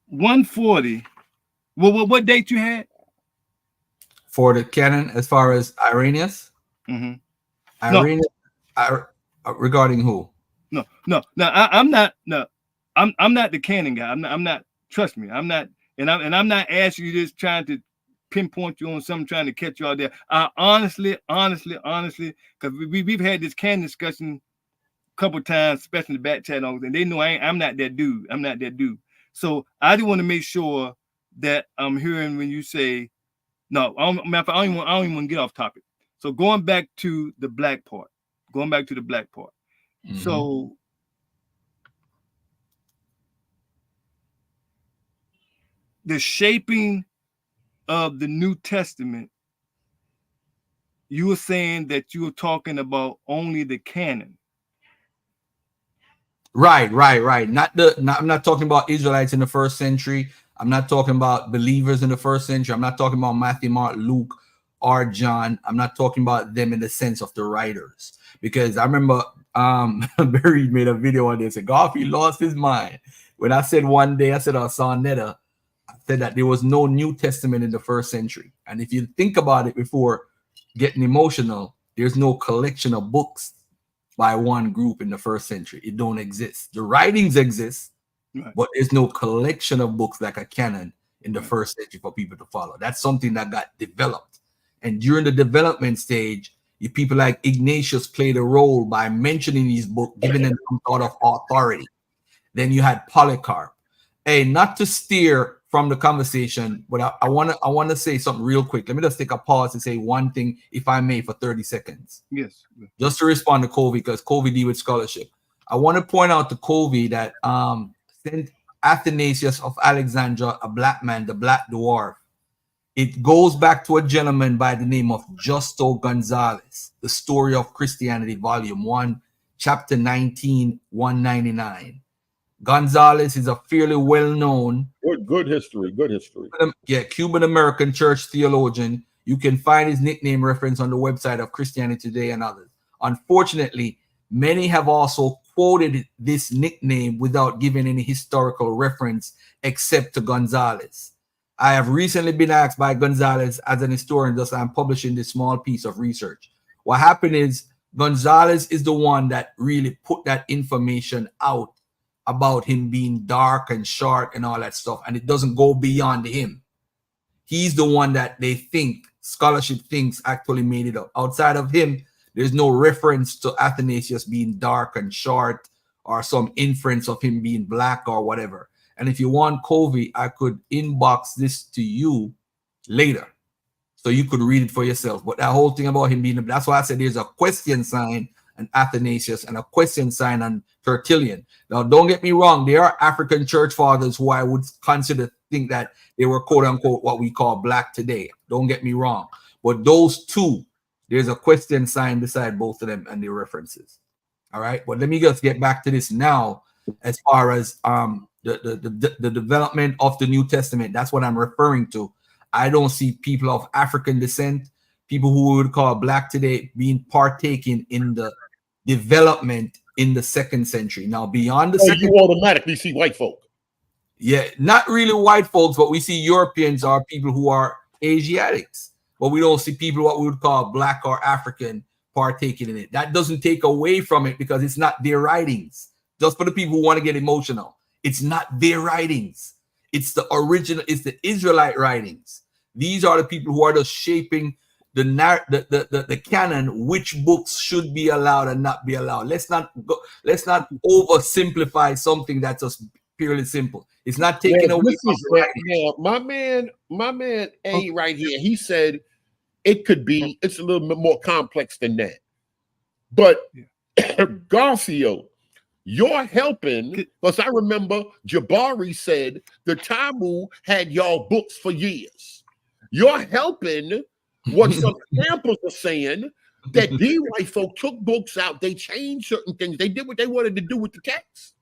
140. What date you had? For the canon, as far as Irenaeus? Irenaeus, regarding who? No. I'm not the canon guy. I'm not. Trust me, I'm not. And I'm not asking you this trying to pinpoint you on something, trying to catch you out there. I honestly, because we've had this canon discussion a couple times, especially in the back chat, and they know I'm not that dude. I'm not that dude. So I just want to make sure that I'm hearing when you say. No, I don't even want to get off topic. So going back to the black part. So the shaping of the New Testament, you were saying that you were talking about only the canon. Right. I'm not talking about Israelites in the first century. I'm not talking about believers in the first century. I'm not talking about Matthew, Mark, Luke, or John. I'm not talking about them in the sense of the writers, because I remember Barry made a video on this. Garfield lost his mind. When I said one day, I saw Netta, I said that there was no New Testament in the first century. And if you think about it before getting emotional, there's no collection of books by one group in the first century. It don't exist. The writings exist, Right. but there's no collection of books like a canon in the first century for people to follow. That's something that got developed. And during the development stage, the people like Ignatius played a role by mentioning these books, giving them some sort of authority. Then you had Polycarp. Hey, not to steer from the conversation, but I want to say something real quick. Let me just take a pause and say one thing, if I may, for 30 seconds. Yes. Just to respond to Covey, because Covey deal with scholarship. I want to point out to Covey that Saint Athanasius of Alexandria, a black man, the Black Dwarf, it goes back to a gentleman by the name of Justo Gonzalez, The Story of Christianity, Volume 1, Chapter 19, 199. Gonzalez is a fairly well-known Good history. Cuban-American church theologian. You can find his nickname reference on the website of Christianity Today and others. Unfortunately, many have also quoted this nickname without giving any historical reference except to Gonzalez. I have recently been asked by Gonzalez as an historian, thus I'm publishing this small piece of research. What happened is Gonzalez is the one that really put that information out about him being dark and short and all that stuff, and it doesn't go beyond him. He's the one that they think, scholarship thinks, actually made it up. Outside of him, there's no reference to Athanasius being dark and short or some inference of him being black or whatever. And if you want Covey, I could inbox this to you later so you could read it for yourself. But that whole thing about him being, that's why I said there's a question sign on Athanasius and a question sign on Tertullian. Now, don't get me wrong. There are African church fathers who I would think that they were quote unquote what we call black today. Don't get me wrong. But those two, there's a question sign beside both of them and their references. All right. But let me just get back to this now as far as the development of the New Testament. That's what I'm referring to. I don't see people of African descent, people who we would call black today, being partaking in the development in the second century. Now, beyond the second, you automatically see white folk. Yeah, not really white folks, but we see Europeans are people who are Asiatics, but we don't see people what we would call black or African partaking in it. That doesn't take away from it because it's not their writings. Just for the people who want to get emotional, it's not their writings. It's the original, it's the Israelite writings. These are the people who are just shaping the canon, which books should be allowed and not be allowed. Let's not oversimplify something that's just purely simple. It's not taking away from the writings. My man A right here, he said it could be, it's a little bit more complex than that. But Garfield, you're helping, because I remember Jabari said the Talmud had y'all books for years. You're helping what some samples are saying, that these white folk took books out, they changed certain things, they did what they wanted to do with the text.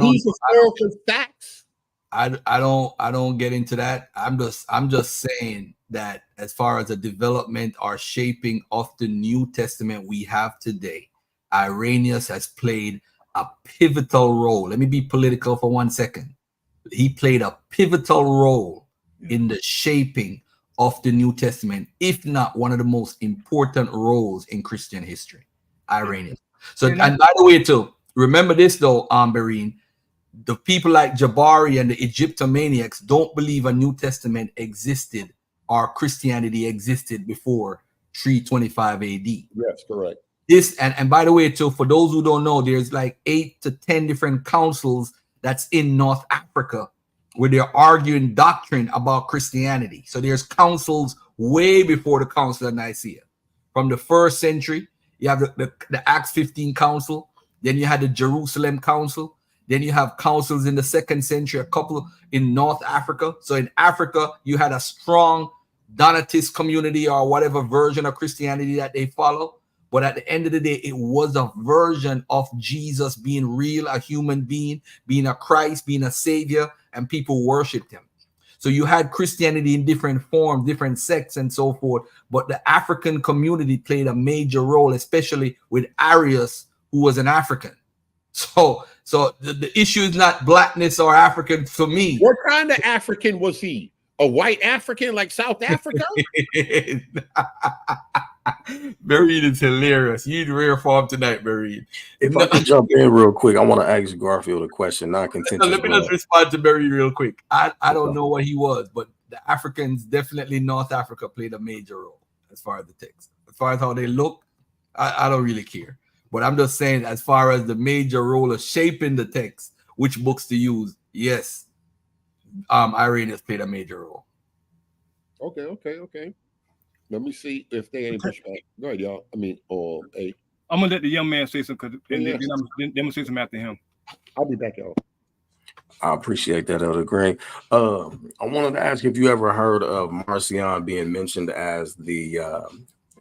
These historical facts? I don't get into that. I'm just saying that as far as the development or shaping of the New Testament we have today, Irenaeus has played a pivotal role. Let me be political for 1 second. He played a pivotal role in the shaping of the New Testament, if not one of the most important roles in Christian history. Irenaeus. So, and by the way, too, remember this though, Bereen, the people like Jabari and the Egyptomaniacs don't believe a New Testament existed or Christianity existed before 325 AD. Yes, correct. This and by the way, too, for those who don't know, there's like 8 to 10 different councils that's in North Africa where they're arguing doctrine about Christianity. So there's councils way before the Council of Nicaea. From the first century, you have the Acts 15 Council, then you had the Jerusalem Council, then you have councils in the second century, a couple in North Africa. So in Africa, you had a strong Donatist community or whatever version of Christianity that they follow. But at the end of the day, it was a version of Jesus being real, a human being, being a Christ, being a savior, and people worshiped him. So you had Christianity in different forms, different sects, and so forth. But the African community played a major role, especially with Arius, who was an African. So the issue is not blackness or African for me. What kind of African was he? A white African like South Africa? Bereed is hilarious. You need rare form tonight, Bereed. If I could jump in real quick, I want to ask Garfield a question, not contentious. Let me just respond to Bereed real quick. I don't know what he was, but the Africans, definitely North Africa, played a major role as far as the text. As far as how they look, I don't really care. But I'm just saying, as far as the major role of shaping the text, which books to use, yes, Irenaeus played a major role. Okay. Let me see if they ain't push back. Go ahead, y'all. I mean, hey. I'm gonna let the young man say something, then I'm gonna say something after him. I'll be back, y'all. I appreciate that, Elder Green. I wanted to ask if you ever heard of Marcion being mentioned as the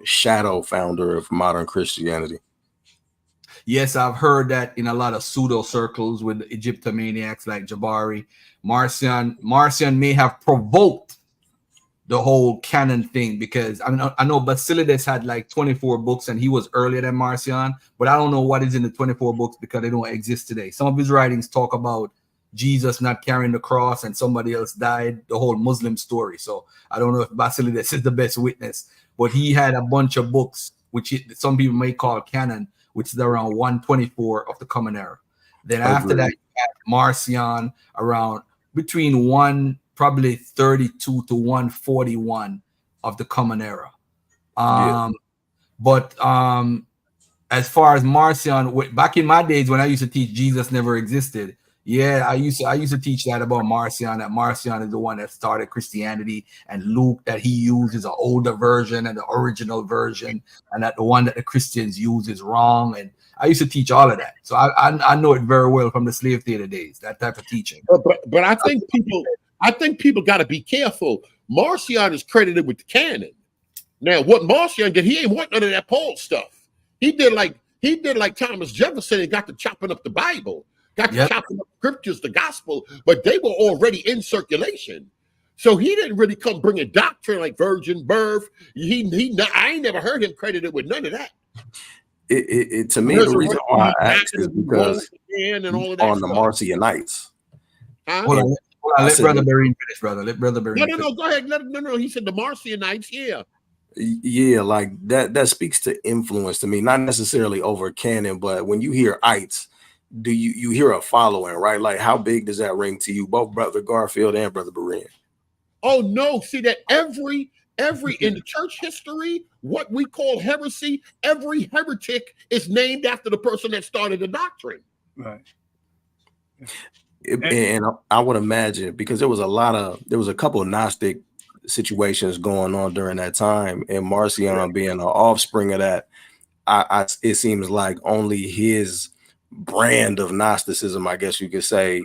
shadow founder of modern Christianity. Yes, I've heard that in a lot of pseudo circles with Egyptomaniacs like Jabari. Marcion may have provoked the whole canon thing, because I know Basilides had like 24 books and he was earlier than Marcion, but I don't know what is in the 24 books because they don't exist today. Some of his writings talk about Jesus not carrying the cross and somebody else died, the whole Muslim story. So I don't know if Basilides is the best witness, but he had a bunch of books, which some people may call canon, which is around 124 of the Common Era. Then after that, you had Marcion around between probably 32 to 141 of the Common Era. But as far as Marcion, back in my days when I used to teach Jesus never existed, I used to teach that about Marcion, that Marcion is the one that started Christianity, and Luke that he used is an older version and the original version, and that the one that the Christians use is wrong. And I used to teach all of that. So I know it very well from the slave theater days, that type of teaching. But I think people got to be careful. Marcion is credited with the canon. Now, what Marcion did, he ain't want none of that Paul stuff. He did like Thomas Jefferson and got to chopping up the Bible, got to chopping up scriptures, the gospel, but they were already in circulation. So he didn't really come bringing doctrine like virgin birth. I ain't never heard him credited with none of that. To me, the reason why I asked is because on the Marcionites. Hold on, let Brother Berean finish, brother. Let Brother Berean finish. No, go ahead. No. He said the Marcionites, Yeah, like that speaks to influence to me, not necessarily over canon, but when you hear ites, do you hear a following, right? Like, how big does that ring to you, both Brother Garfield and Brother Berean? Oh no, see that every in the church history, what we call heresy, every heretic is named after the person that started the doctrine. Right. And I would imagine, because there was a couple of Gnostic situations going on during that time, and Marcion being an offspring of that, it seems like only his brand of Gnosticism, I guess you could say,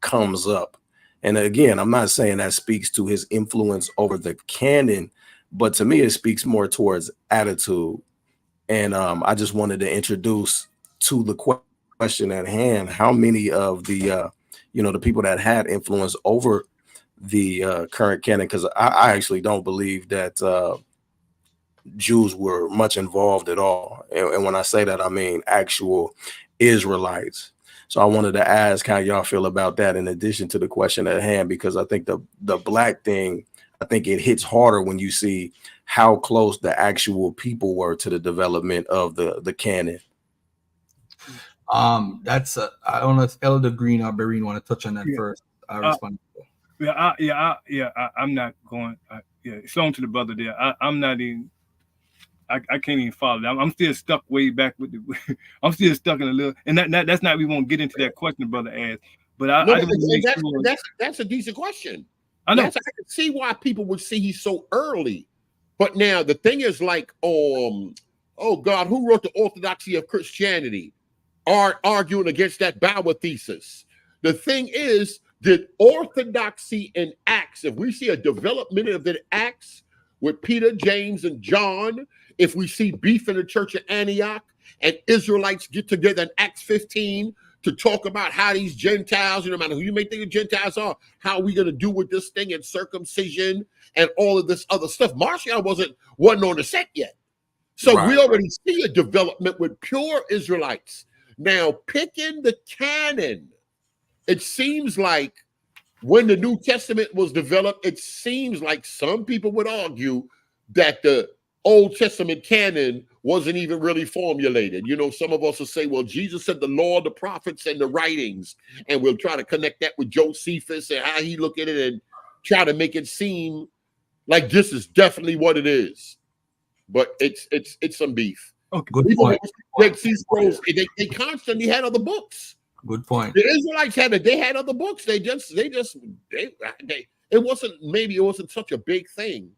comes up. And again, I'm not saying that speaks to his influence over the canon, but to me, it speaks more towards attitude. And I just wanted to introduce to the question at hand, how many of the the people that had influence over the current canon, because I actually don't believe that Jews were much involved at all. And when I say that, I mean actual Israelites. So I wanted to ask how y'all feel about that in addition to the question at hand, because I think the black thing, I think it hits harder when you see how close the actual people were to the development of the canon. I don't know if Elder Green or Berean want to touch on that first. I respond. I'm not going. It's on to the brother there. I'm not even. I can't even follow that. I'm still stuck way back with the. I'm still stuck in a little, and that's not. We won't get into that question the brother asked. But that's a decent question. I know. I can see why people would see he's so early. But now the thing is, like, oh God, who wrote the Orthodoxy of Christianity? Are arguing against that Bauer thesis. The thing is, the orthodoxy in Acts, if we see a development of the Acts with Peter, James, and John, if we see beef in the church of Antioch and Israelites get together in Acts 15 to talk about how these Gentiles, no matter who you may think the Gentiles are, how are we going to do with this thing and circumcision and all of this other stuff. Marcion wasn't on the set yet. So we already see a development with pure Israelites. Now, picking the canon, it seems like when the New Testament was developed, it seems like some people would argue that the Old Testament canon wasn't even really formulated. You know, some of us will say, well, Jesus said the law, the prophets, and the writings, and we'll try to connect that with Josephus and how he looked at it and try to make it seem like this is definitely what it is. But it's some beef. Okay, good point. Dead Sea Scrolls, they constantly had other books. Good point. The Israelites had other books. It wasn't such a big thing.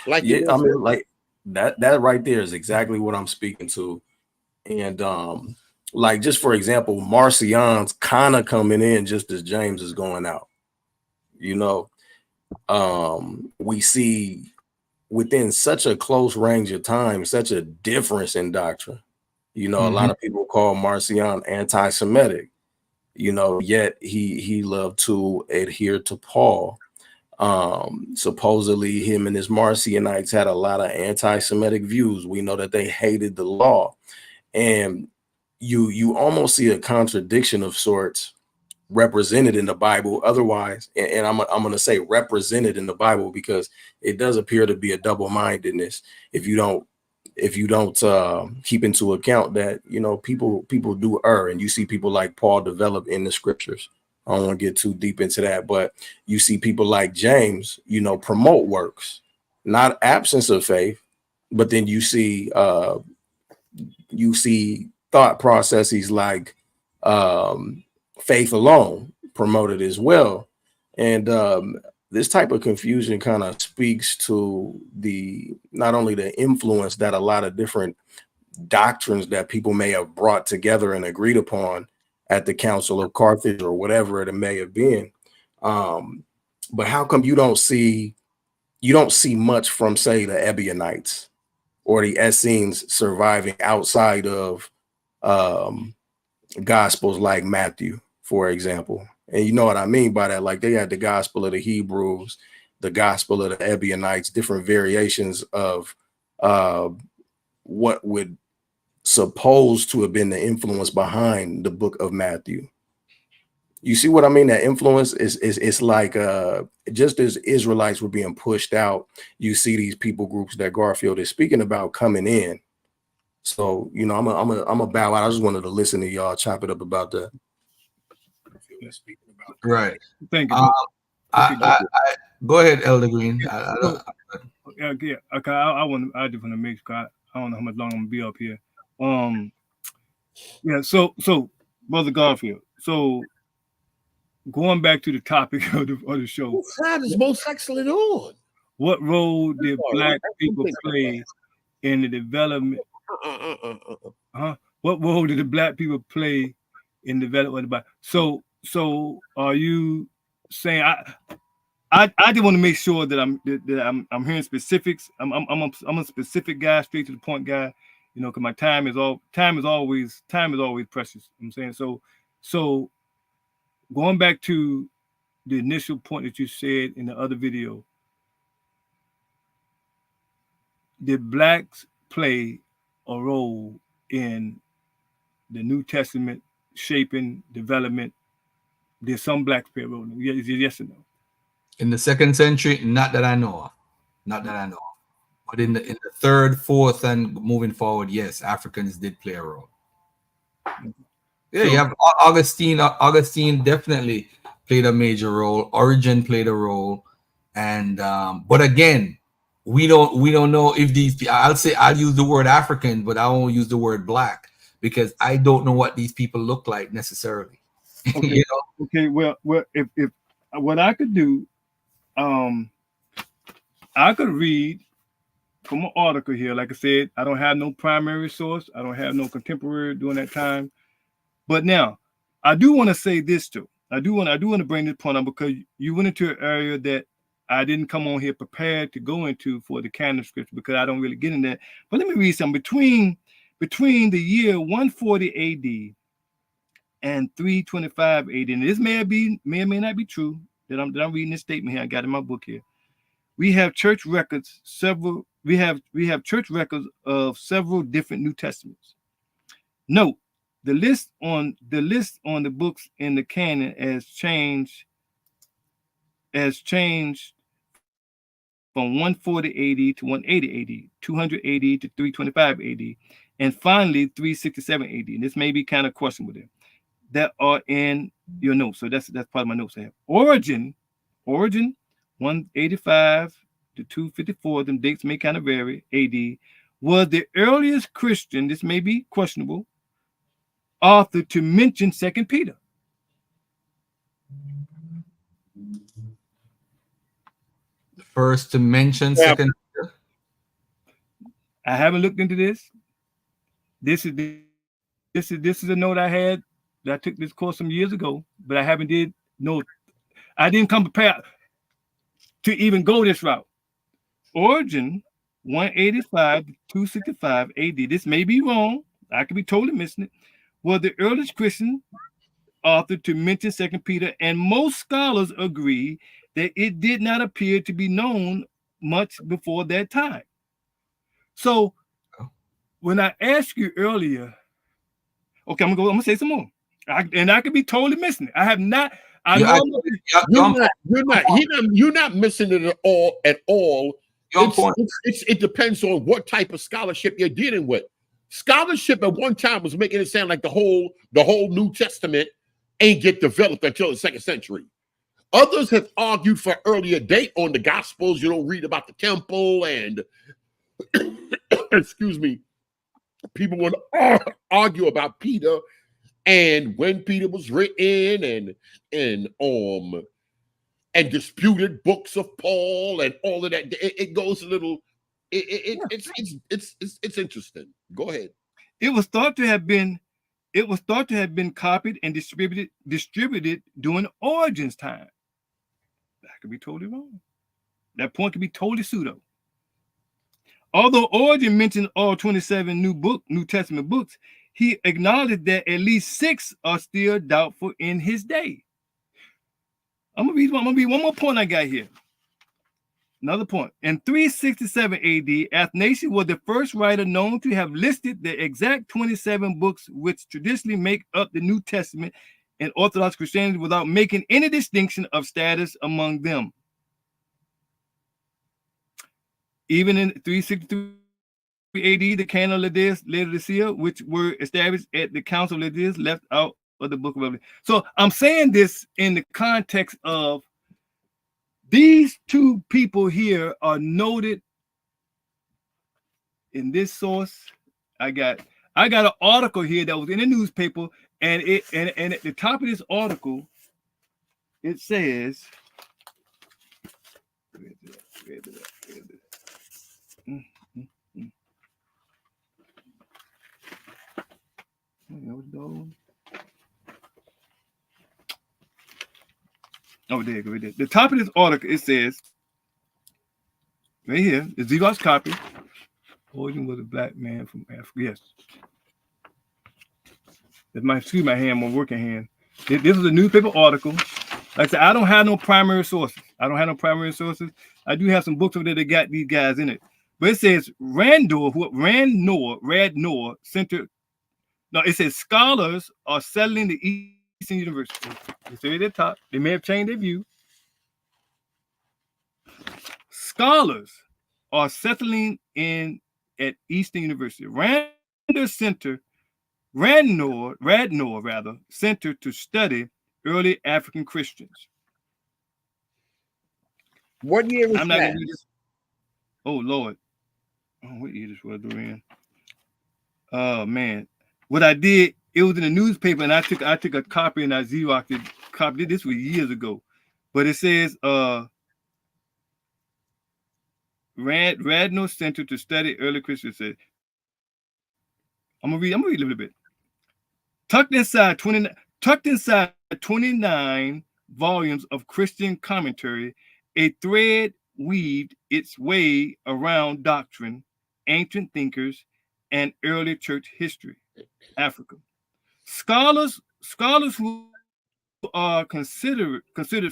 Like I mean, like that right there is exactly what I'm speaking to. And like, just for example, Marcion's kind of coming in just as James is going out. You know, we see within such a close range of time, such a difference in doctrine. You know, a lot of people call Marcion anti-Semitic, you know, yet he loved to adhere to Paul. Supposedly him and his Marcionites had a lot of anti-Semitic views. We know that they hated the law. And you almost see a contradiction of sorts represented in the Bible. Otherwise, and I'm going to say represented in the Bible, because it does appear to be a double-mindedness if you don't keep into account that, you know, people do err, and you see people like Paul develop in the scriptures. I don't want to get too deep into that, but you see people like James, you know, promote works, not absence of faith, but then you see thought processes like faith alone promoted as well. And this type of confusion kind of speaks to not only the influence that a lot of different doctrines that people may have brought together and agreed upon at the Council of Carthage or whatever it may have been. But how come you don't see much from, say, the Ebionites or the Essenes surviving outside of gospels like Matthew, for example? And you know what I mean by that? Like, they had the gospel of the Hebrews, the gospel of the Ebionites, different variations of what would supposed to have been the influence behind the book of Matthew. You see what I mean? That influence is like just as Israelites were being pushed out, you see these people groups that Garfield is speaking about coming in. So, you know, I'm a bow out. I just wanted to listen to y'all chop it up about that. Right. Thank you. Go ahead, Elder Green. Yeah, okay. I just want to make sure. I don't know how much long I'm gonna be up here. Yeah. So Brother Garfield. So going back to the topic of the show. What side is most excellent on? What role did Black people play in the development? What role did the Black people play in the development of the Bible? So are you saying I just want to make sure that I'm hearing specifics. I'm a specific guy, straight to the point guy, you know, because my time is always precious. I'm saying so going back to the initial point that you said in the other video, did Blacks play a role in the New Testament shaping, development? Did some Blacks play a role? Yes or no? In the 2nd century, not that I know of. But in the 3rd, 4th, and moving forward, yes, Africans did play a role. Yeah, you have Augustine. Augustine definitely played a major role. Origen played a role, and but again, we don't know if these. I'll use the word African, but I won't use the word Black, because I don't know what these people look like necessarily. Okay. You know? Okay. Well, if what I could do, I could read from an article here. Like I said, I don't have no primary source. I don't have no contemporary during that time. But now, I do want to say this too. I do want to bring this point up, because you went into an area that I didn't come on here prepared to go into for the canon scripture, because I don't really get in that. But let me read something. Between the year 140 AD and 325 AD. And this may or may not be true that I'm reading this statement here. I got in my book here. We have church records, we have church records of several different New Testaments. Note, the list on the books in the canon has changed from 140 AD to 180 AD, 200 AD to 325 AD, and finally 367 AD. And this may be kind of questionable there. That are in your notes. So that's part of my notes I have. Origin 185 to 254, them dates may kind of vary, AD, was the earliest Christian, this may be questionable, author to mention 2 Peter. First to mention 2 Peter. I haven't looked into this. This is a note I had that I took this course some years ago, but I didn't come prepared to even go this route. Origin 185 to 265 AD. This may be wrong. I could be totally missing it. Was the earliest Christian author to mention 2 Peter, and most scholars agree that it did not appear to be known much before that time. So when I asked you earlier, okay, I'm gonna say some more. I could be totally missing it. I have not. You're not missing it at all. It depends on what type of scholarship you're dealing with. Scholarship at one time was making it sound like the whole New Testament ain't get developed until the 2nd century. Others have argued for earlier date on the Gospels. You don't read about the temple and excuse me. People want to argue about Peter and when Peter was written and disputed books of Paul and all of that. It goes a little. It's interesting. Go ahead. It was thought to have been copied and distributed during Origen's time. That could be totally wrong. That point could be totally pseudo. Although Origen mentioned all 27 New Testament books, he acknowledged that at least 6 are still doubtful in his day. I'm gonna read one more point I got here. Another point. In 367 AD, Athanasius was the first writer known to have listed the exact 27 books which traditionally make up the New Testament in Orthodox Christianity without making any distinction of status among them. Even in 363 AD, the canon of Laodicea, which were established at the Council of Laodicea, left out of the book of Revelation. So I'm saying this in the context of these two people here are noted in this source. I got an article here that was in the newspaper, and at the top of this article, it says, oh, there you go. Right there. The top of this article, it says, right here, the Xerox copy. Origin was a black man from Africa. Yes. Excuse my hand, my working hand. This is a newspaper article. Like I said, I don't have no primary sources. I do have some books over there that got these guys in it. But it says Radnor Center. No, it says scholars are settling the Eastern University. It's at the top. They may have changed their view. Scholars are settling in at Eastern University. Radnor Center to study early African Christians. What year was I'm not that? gonna read this. Oh Lord. Oh, what year this was doing? Oh man. What I did, it was in the newspaper, and I took a copy and I Xeroxed it. Copied it. This was years ago. But it says Radnor Center to study early Christians. Said, I'm gonna read a little bit. Tucked inside 29 volumes of Christian commentary, a thread weaved its way around doctrine, ancient thinkers, and early church history, Africa. Scholars scholars who are considered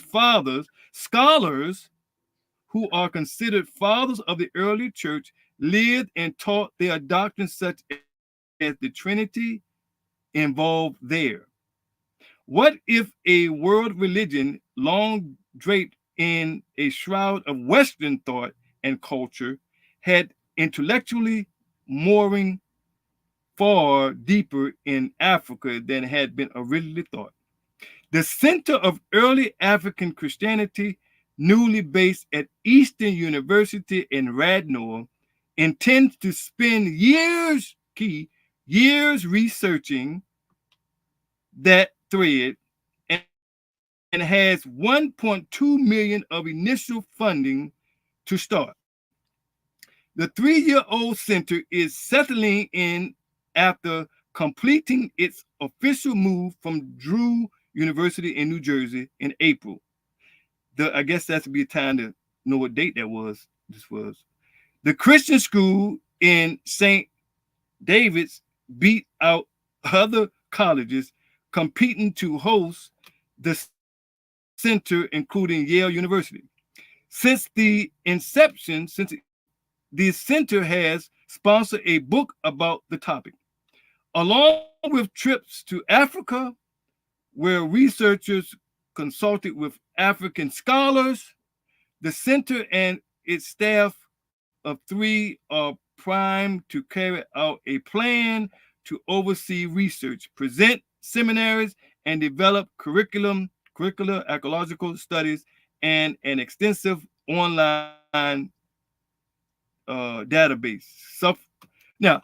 fathers, scholars who are considered fathers of the early church lived and taught their doctrines such as the Trinity involved there. What if a world religion long draped in a shroud of Western thought and culture had intellectually mooring far deeper in Africa than had been originally thought? The center of early African Christianity, newly based at Eastern University in Radnor, intends to spend years researching that thread and has 1.2 million of initial funding to start. The 3-year-old center is settling in after completing its official move from Drew University in New Jersey in April. I guess that's to be a time to know what date that was. This was. The Christian school in St. David's beat out other colleges competing to host the center, including Yale University. Since the inception, the center has sponsored a book about the topic, along with trips to Africa, where researchers consulted with African scholars. The center and its staff of 3 are primed to carry out a plan to oversee research, present seminaries, and develop curricular, ecological studies, and an extensive online database. Now,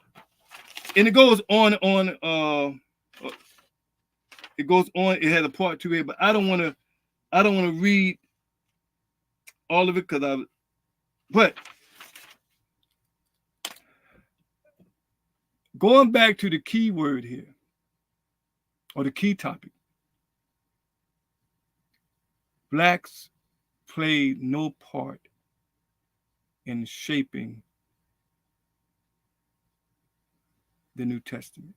and it goes on. It goes on. It has a part 2A, but I don't want to read all of it but going back to the key word here, or the key topic, Blacks played no part in shaping the New Testament.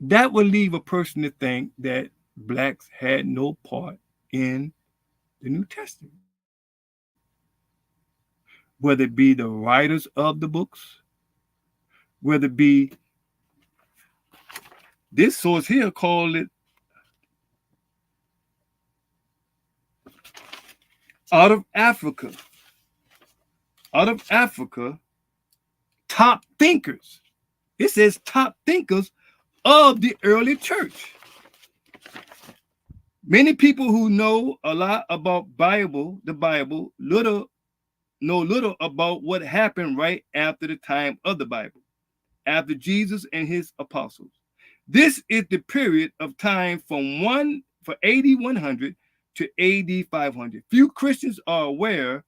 That would leave a person to think that Blacks had no part in the New Testament, whether it be the writers of the books, whether it be this source here called it out of Africa, top thinkers. It says top thinkers of the early church. Many people who know a lot about the Bible, know little about what happened right after the time of the Bible, after Jesus and his apostles. This is the period of time from AD 100 to AD 500. Few Christians are aware,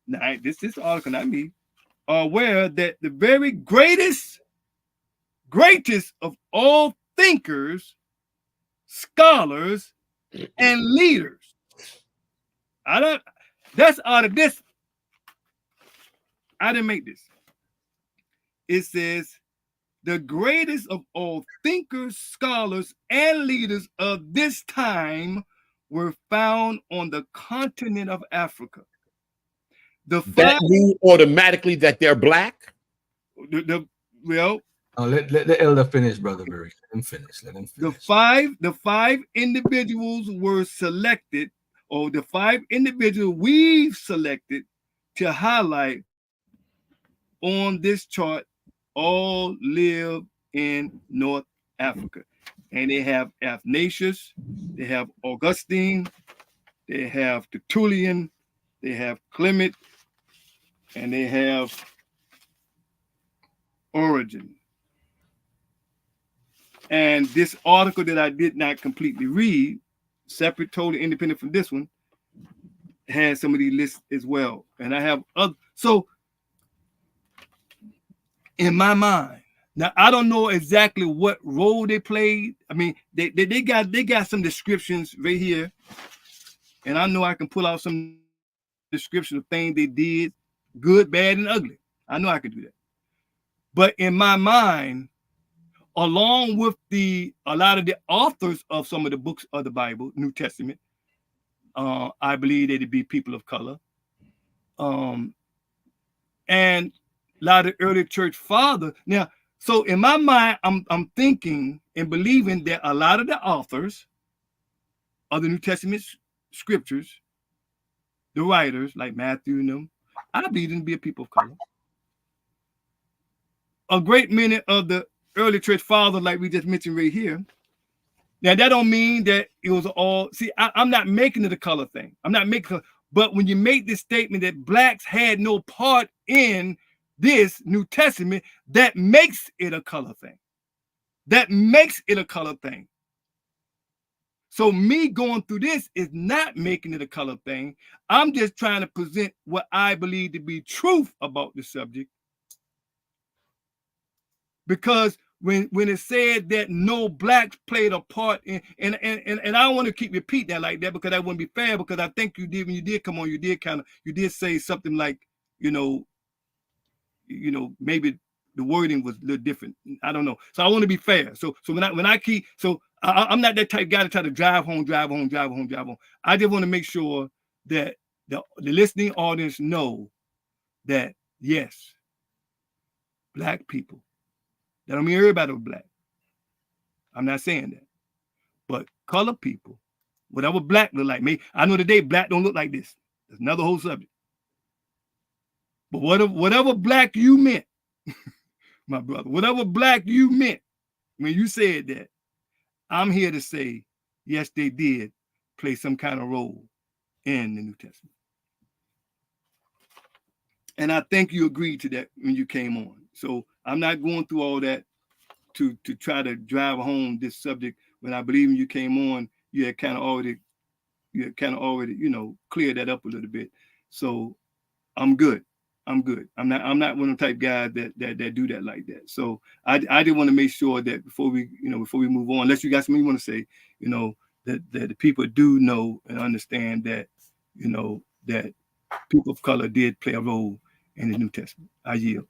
now this article, not me, are aware that the very greatest of all thinkers, scholars, and leaders. That's out of this. I didn't make this. It says the greatest of all thinkers, scholars, and leaders of this time were found on the continent of Africa. That means automatically that they're Black? Well, let the elder finish, Brother Berry. Let him finish. The five individuals were selected, or the 5 individuals we've selected to highlight on this chart, all live in North Africa. And they have Athanasius, they have Augustine, they have Tertullian, they have Clement, and they have Origen. And this article that I did not completely read, separate, totally independent from this one, has some of these lists as well. And I have other. So in my mind, now I don't know exactly what role they played. I mean, they got some descriptions right here, and I know I can pull out some description of things they did, good, bad, and ugly. I know I could do that. But in my mind, along with a lot of the authors of some of the books of the Bible, New Testament, I believe they'd be people of color. And a lot of early church fathers. Now, so in my mind, I'm thinking and believing that a lot of the authors of the New Testament scriptures, the writers like Matthew and them, I believe them to be a people of color. A great many of the early church fathers, like we just mentioned right here. Now, that don't mean that it was all, see, I'm not making it a color thing. I'm not making, but when you make this statement that blacks had no part in this New Testament, that makes it a color thing. That makes it a color thing. So me going through this is not making it a color thing. I'm just trying to present what I believe to be truth about the subject. Because when it said that no blacks played a part in, and I don't want to keep repeating that like that because that wouldn't be fair, because I think you did, when you did come on, you did say something like, you know, maybe the wording was a little different. I don't know. So I want to be fair. So when I keep, so I'm not that type of guy to try to drive home. I just want to make sure that the listening audience know that, yes, black people, that don't mean everybody was black. I'm not saying that. But color people, whatever black look like, me, I know today black don't look like this. That's another whole subject. But whatever black you meant, my brother, whatever black you meant when you said that, I'm here to say, yes, they did play some kind of role in the New Testament. And I think you agreed to that when you came on. So I'm not going through all that to try to drive home this subject. When I believe when you came on, you had kind of already, cleared that up a little bit. So I'm good. I'm not one of the type guys that do that like that. So I did want to make sure that before we move on, unless you got something you want to say, that the people do know and understand that, that people of color did play a role in the New Testament. I yield.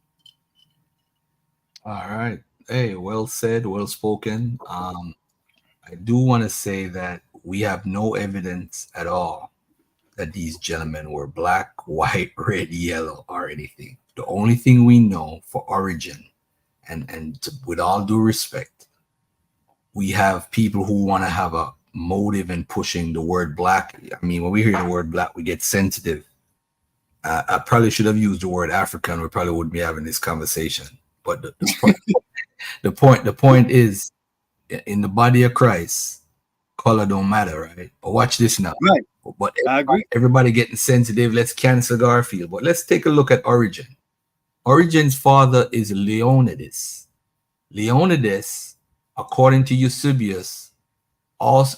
All right. Hey, well said, well spoken. I do want to say that we have no evidence at all that these gentlemen were black, white, red, yellow, or anything. The only thing we know for origin, and with all due respect, we have people who want to have a motive in pushing the word black. I mean, when we hear the word black, we get sensitive. I probably should have used the word African. We probably wouldn't be having this conversation. But the point is, in the body of Christ, color don't matter, right? But watch this now. Right. But I agree. Everybody getting sensitive. Let's cancel Garfield. But let's take a look at Origin. Origin's father is Leonidas. Leonidas, according to Eusebius, also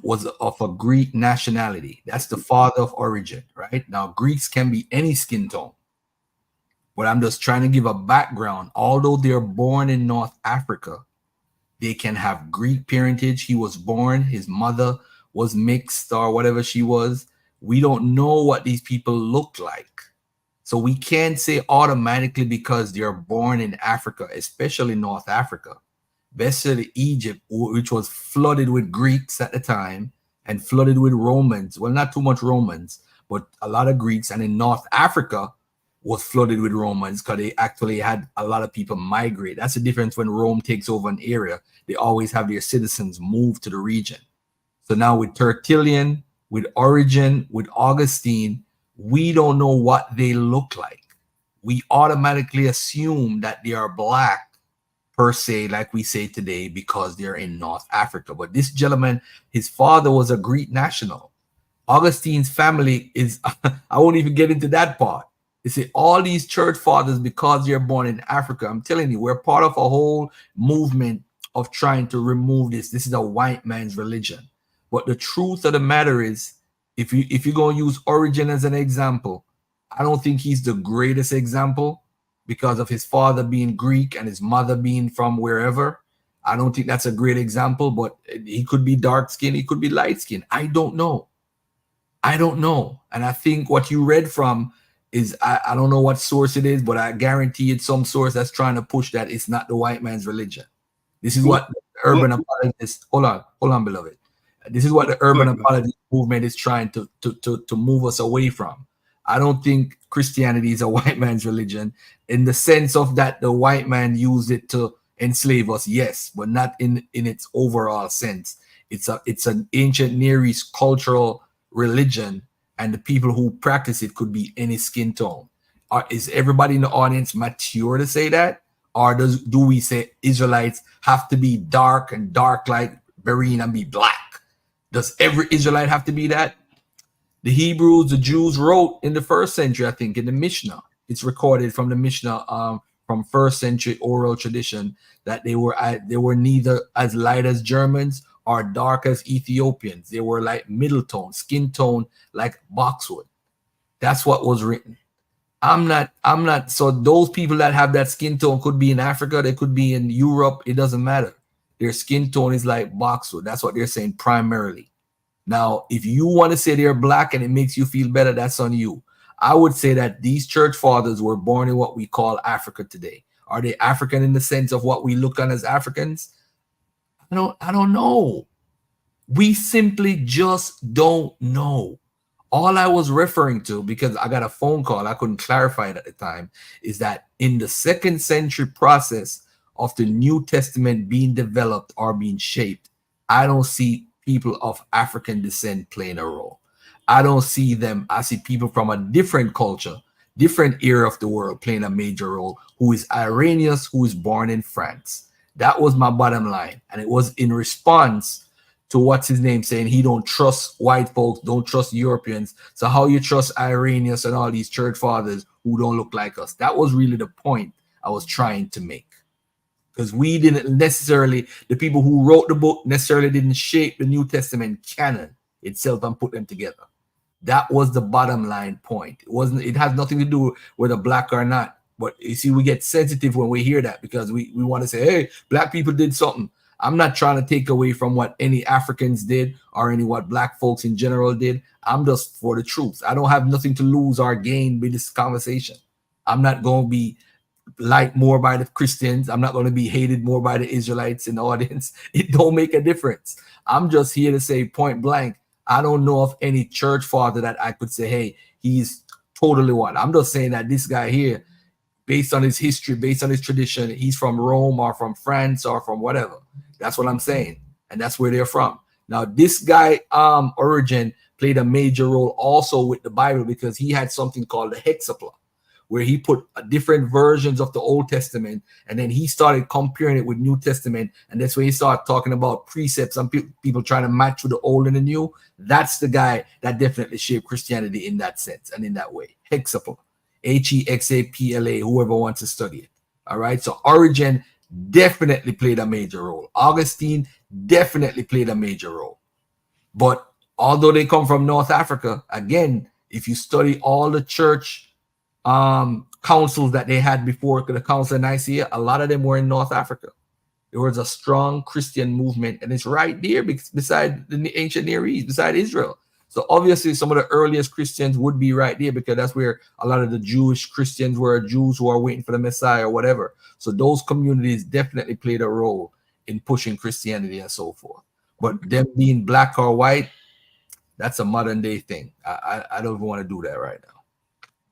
was of a Greek nationality. That's the father of Origin, right? Now, Greeks can be any skin tone. But I'm just trying to give a background. Although they're born in North Africa, they can have Greek parentage. He was born, his mother was mixed or whatever she was. We don't know what these people look like. So we can't say automatically because they're born in Africa, especially North Africa, especially Egypt, which was flooded with Greeks at the time and flooded with Romans. Well, not too much Romans, but a lot of Greeks. And in North Africa was flooded with Romans because they actually had a lot of people migrate. That's the difference when Rome takes over an area. They always have their citizens move to the region. So now with Tertullian, with Origen, with Augustine, we don't know what they look like. We automatically assume that they are black per se, like we say today, because they're in North Africa. But this gentleman, his father was a Greek national. Augustine's family is, I won't even get into that part. They say all these church fathers, because they're born in Africa, I'm telling you, we're part of a whole movement of trying to remove this. This is a white man's religion. But the truth of the matter is, if you're going to use Origen as an example, I don't think he's the greatest example because of his father being Greek and his mother being from wherever. I don't think that's a great example, but he could be dark skinned, he could be light skinned. I don't know. I don't know. And I think what you read from is, I don't know what source it is, but I guarantee it's some source that's trying to push that it's not the white man's religion. This is what the urban apologist, hold on, beloved. This is what the urban apologist movement is trying to move us away from. I don't think Christianity is a white man's religion in the sense of that the white man used it to enslave us, yes, but not in its overall sense. It's an ancient Near East cultural religion, and the people who practice it could be any skin tone. Is everybody in the audience mature to say that? Or do we say Israelites have to be dark and dark like Berean and be black? Does every Israelite have to be that? The Hebrews, the Jews wrote in the first century, I think, in the Mishnah. It's recorded from the Mishnah, from first century oral tradition, that they were neither as light as Germans or dark as Ethiopians. They were like middle tone, skin tone, like boxwood. That's what was written. I'm not. So those people that have that skin tone could be in Africa, they could be in Europe. It doesn't matter. Their skin tone is like boxwood. That's what they're saying primarily. Now, if you want to say they're black and it makes you feel better, that's on you. I would say that these church fathers were born in what we call Africa today. Are they African in the sense of what we look on as Africans? I don't know. We simply just don't know. All I was referring to, because I got a phone call, I couldn't clarify it at the time, is that in the second century process of the New Testament being developed or being shaped, I don't see people of African descent playing a role. I don't see them. I see people from a different culture, different era of the world playing a major role, who is Iranians, who is born in France. That was my bottom line. And it was in response to what's his name saying he don't trust white folks, don't trust Europeans. So how you trust Iranians and all these church fathers who don't look like us? That was really the point I was trying to make. Because we didn't necessarily, the people who wrote the book necessarily didn't shape the New Testament canon itself and put them together. That was the bottom line point. It has nothing to do with a black or not. But you see, we get sensitive when we hear that because we want to say, hey, black people did something. I'm not trying to take away from what any Africans did or any what black folks in general did. I'm just for the truth. I don't have nothing to lose or gain with this conversation. I'm not going to be liked more by the Christians. I'm not going to be hated more by the Israelites in the audience. It don't make a difference. I'm just here to say point blank, I don't know of any church father that I could say, hey, he's totally one. I'm just saying that this guy here, based on his history, based on his tradition, he's from Rome or from France or from whatever. That's what I'm saying. And that's where they're from. Now, this guy, Origen, played a major role also with the Bible because he had something called the hexapla, where he put different versions of the Old Testament, and then he started comparing it with New Testament, and that's when he started talking about precepts and people trying to match with the old and the new. That's the guy that definitely shaped Christianity in that sense and in that way. Hexapla, Hexapla, whoever wants to study it. All right, so Origen definitely played a major role. Augustine definitely played a major role. But although they come from North Africa, again, if you study all the church councils that they had before the Council of Nicaea, a lot of them were in North Africa. There was a strong Christian movement, and it's right there beside the ancient Near East, beside Israel. So obviously some of the earliest Christians would be right there because that's where a lot of the Jewish Christians were, Jews who are waiting for the Messiah or whatever. So those communities definitely played a role in pushing Christianity and so forth. But them being black or white, that's a modern day thing. I don't even want to do that right now.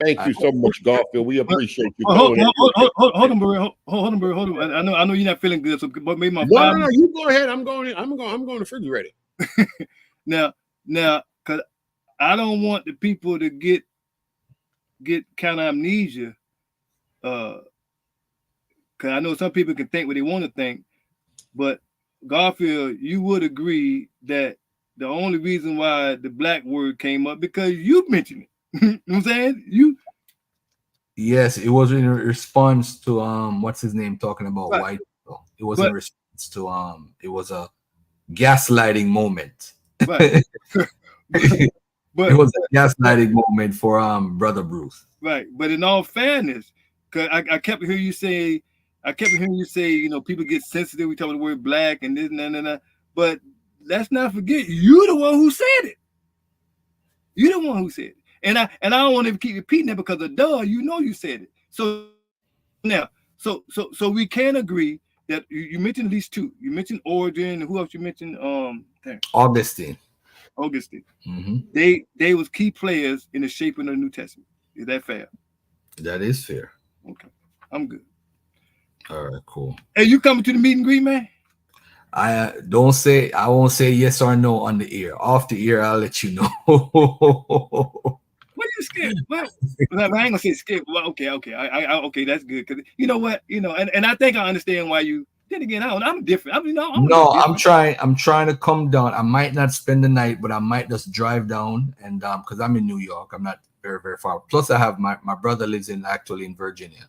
Thank you so much, Garfield. We appreciate you. Hold on, Barry. Hold on. I know you're not feeling good, so but maybe my no. You go ahead. I'm going to the refrigerator. now, because I don't want the people to get kind of amnesia. Because I know some people can think what they want to think, but Garfield, you would agree that the only reason why the black word came up because you mentioned it. You know what I'm saying? Yes, it was in response to what's his name talking about right. white people. It was in response to it was a gaslighting moment. Right. But it was a gaslighting moment for Brother Bruce. Right. But in all fairness, because I kept hearing you say, you know, people get sensitive. We talk about the word black and this and that. But let's not forget, you're the one who said it. You're the one who said it. And I don't want to keep repeating it because of duh, you know you said it. So now, so we can agree that you mentioned at least two. You mentioned Origen, and who else you mentioned? Augustine. Mm-hmm. They was key players in the shaping of the New Testament. Is that fair? That is fair. Okay, I'm good. All right, cool. Hey, you coming to the meet and greet, man? I won't say yes or no on the ear. Off the ear, I'll let you know. What are you scared? What? I ain't gonna say scared. Well, okay, okay, that's good. Cause you know what, and I think I understand why you. Then again, I'm different. I'm trying to come down. I might not spend the night, but I might just drive down and because I'm in New York, I'm not very, very far. Plus, I have my brother lives in Virginia,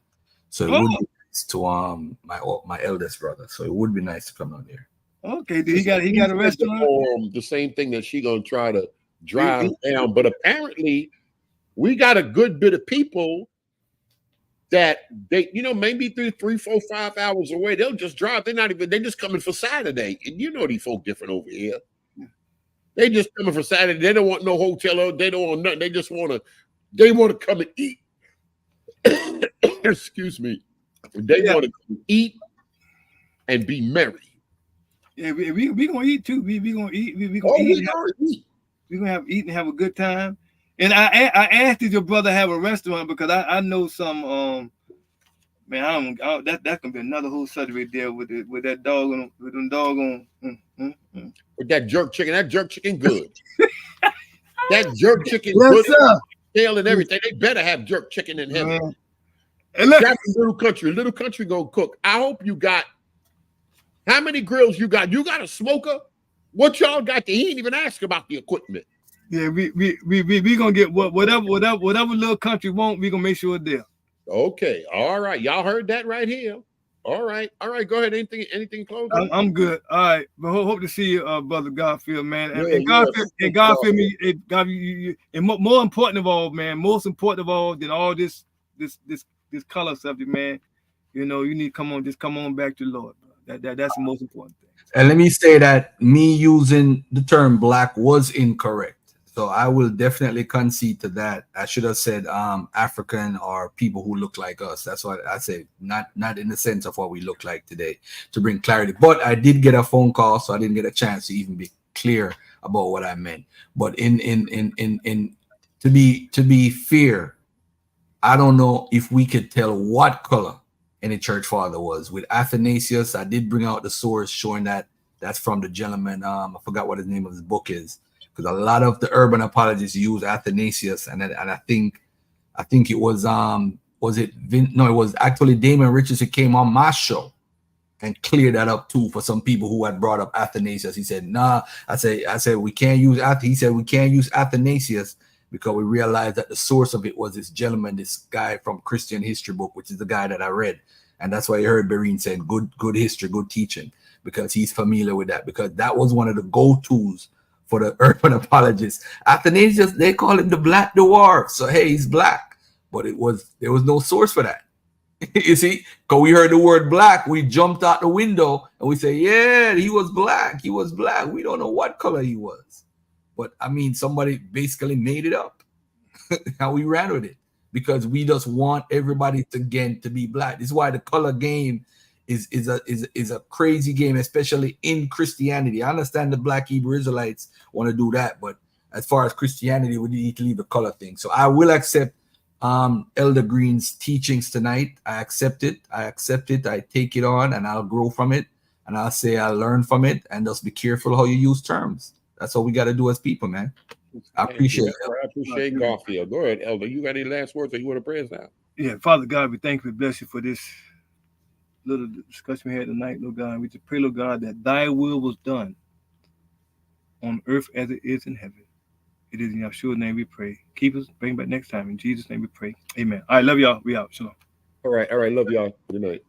so it would be nice to my eldest brother. So it would be nice to come down there. Okay, he got a restaurant. The same thing that she gonna try to drive down, but apparently we got a good bit of people that they, maybe 3, 4, 5 hours away. They'll just drive. They're just coming for Saturday. And these folk different over here. They just coming for Saturday. They don't want no hotel. They don't want nothing. They just want to come and eat. Excuse me. They want to come eat and be merry. Yeah, we gonna eat too. We gonna eat. We gonna eat. We gonna eat and have a good time. And I asked, did your brother have a restaurant? Because I know some man, that's gonna be another whole subject right there with that dog on with them dog on with that jerk chicken. That jerk chicken good. That jerk chicken good. Tail and everything. They better have jerk chicken in heaven. And look, that's Little Country go cook. I hope you got. How many grills you got? You got a smoker? What y'all got? He ain't even ask about the equipment. Yeah, we gonna get whatever Little Country want. We gonna make sure it's there. Okay, all right. Y'all heard that right here. All right. Go ahead. Anything close? I'm good. All right, but hope to see you, brother Garfield, man. And Garfield, and more important of all, man. Most important of all than all this color subject, man. You need to come on back to the Lord. That's the most important thing. And let me say that me using the term black was incorrect. So I will definitely concede to that. I should have said African or people who look like us. That's what I say, not in the sense of what we look like today, to bring clarity. But I did get a phone call, so I didn't get a chance to even be clear about what I meant. But to be fair, I don't know if we could tell what color any church father was. With Athanasius, I did bring out the source showing that that's from the gentleman. I forgot what his name of his book is, because a lot of the urban apologists use Athanasius, and I think it was it was actually Damon Richards who came on my show and cleared that up too for some people who had brought up Athanasius. He said, nah, I said we can't use he said we can't use Athanasius because we realized that the source of it was this gentleman, this guy from Christian History Book, which is the guy that I read. And that's why you heard Bereen saying good history, good teaching, because he's familiar with that, because that was one of the go-tos for the urban apologists. Athanasius, they call him the Black Dwarf. So, hey, he's black. But there was no source for that. You see, because we heard the word black, we jumped out the window and we say, yeah, he was black. He was black. We don't know what color he was. But I mean, somebody basically made it up. And we ran with it because we just want everybody to be black. This is why the color game is a crazy game, especially in Christianity. I understand the Black Hebrew Israelites want to do that, but as far as Christianity, we need to leave the color thing. So I will accept Elder Green's teachings tonight. I accept it. I take it on, and I'll grow from it. And I'll say I learn from it, and just be careful how you use terms. That's all we got to do as people, man. I appreciate it. I appreciate Garfield. Go ahead, Elder. You got any last words, or you want to pray us out? Yeah, Father God, we thank you, bless you for this little discussion we had tonight, Lord God. We just pray, Lord God, that thy will was done on earth as it is in heaven. It is in Yeshua's name we pray. Keep us, bring back next time. In Jesus' name we pray. Amen. All right, love y'all. We out. Shalom. All right. Love y'all. Good night.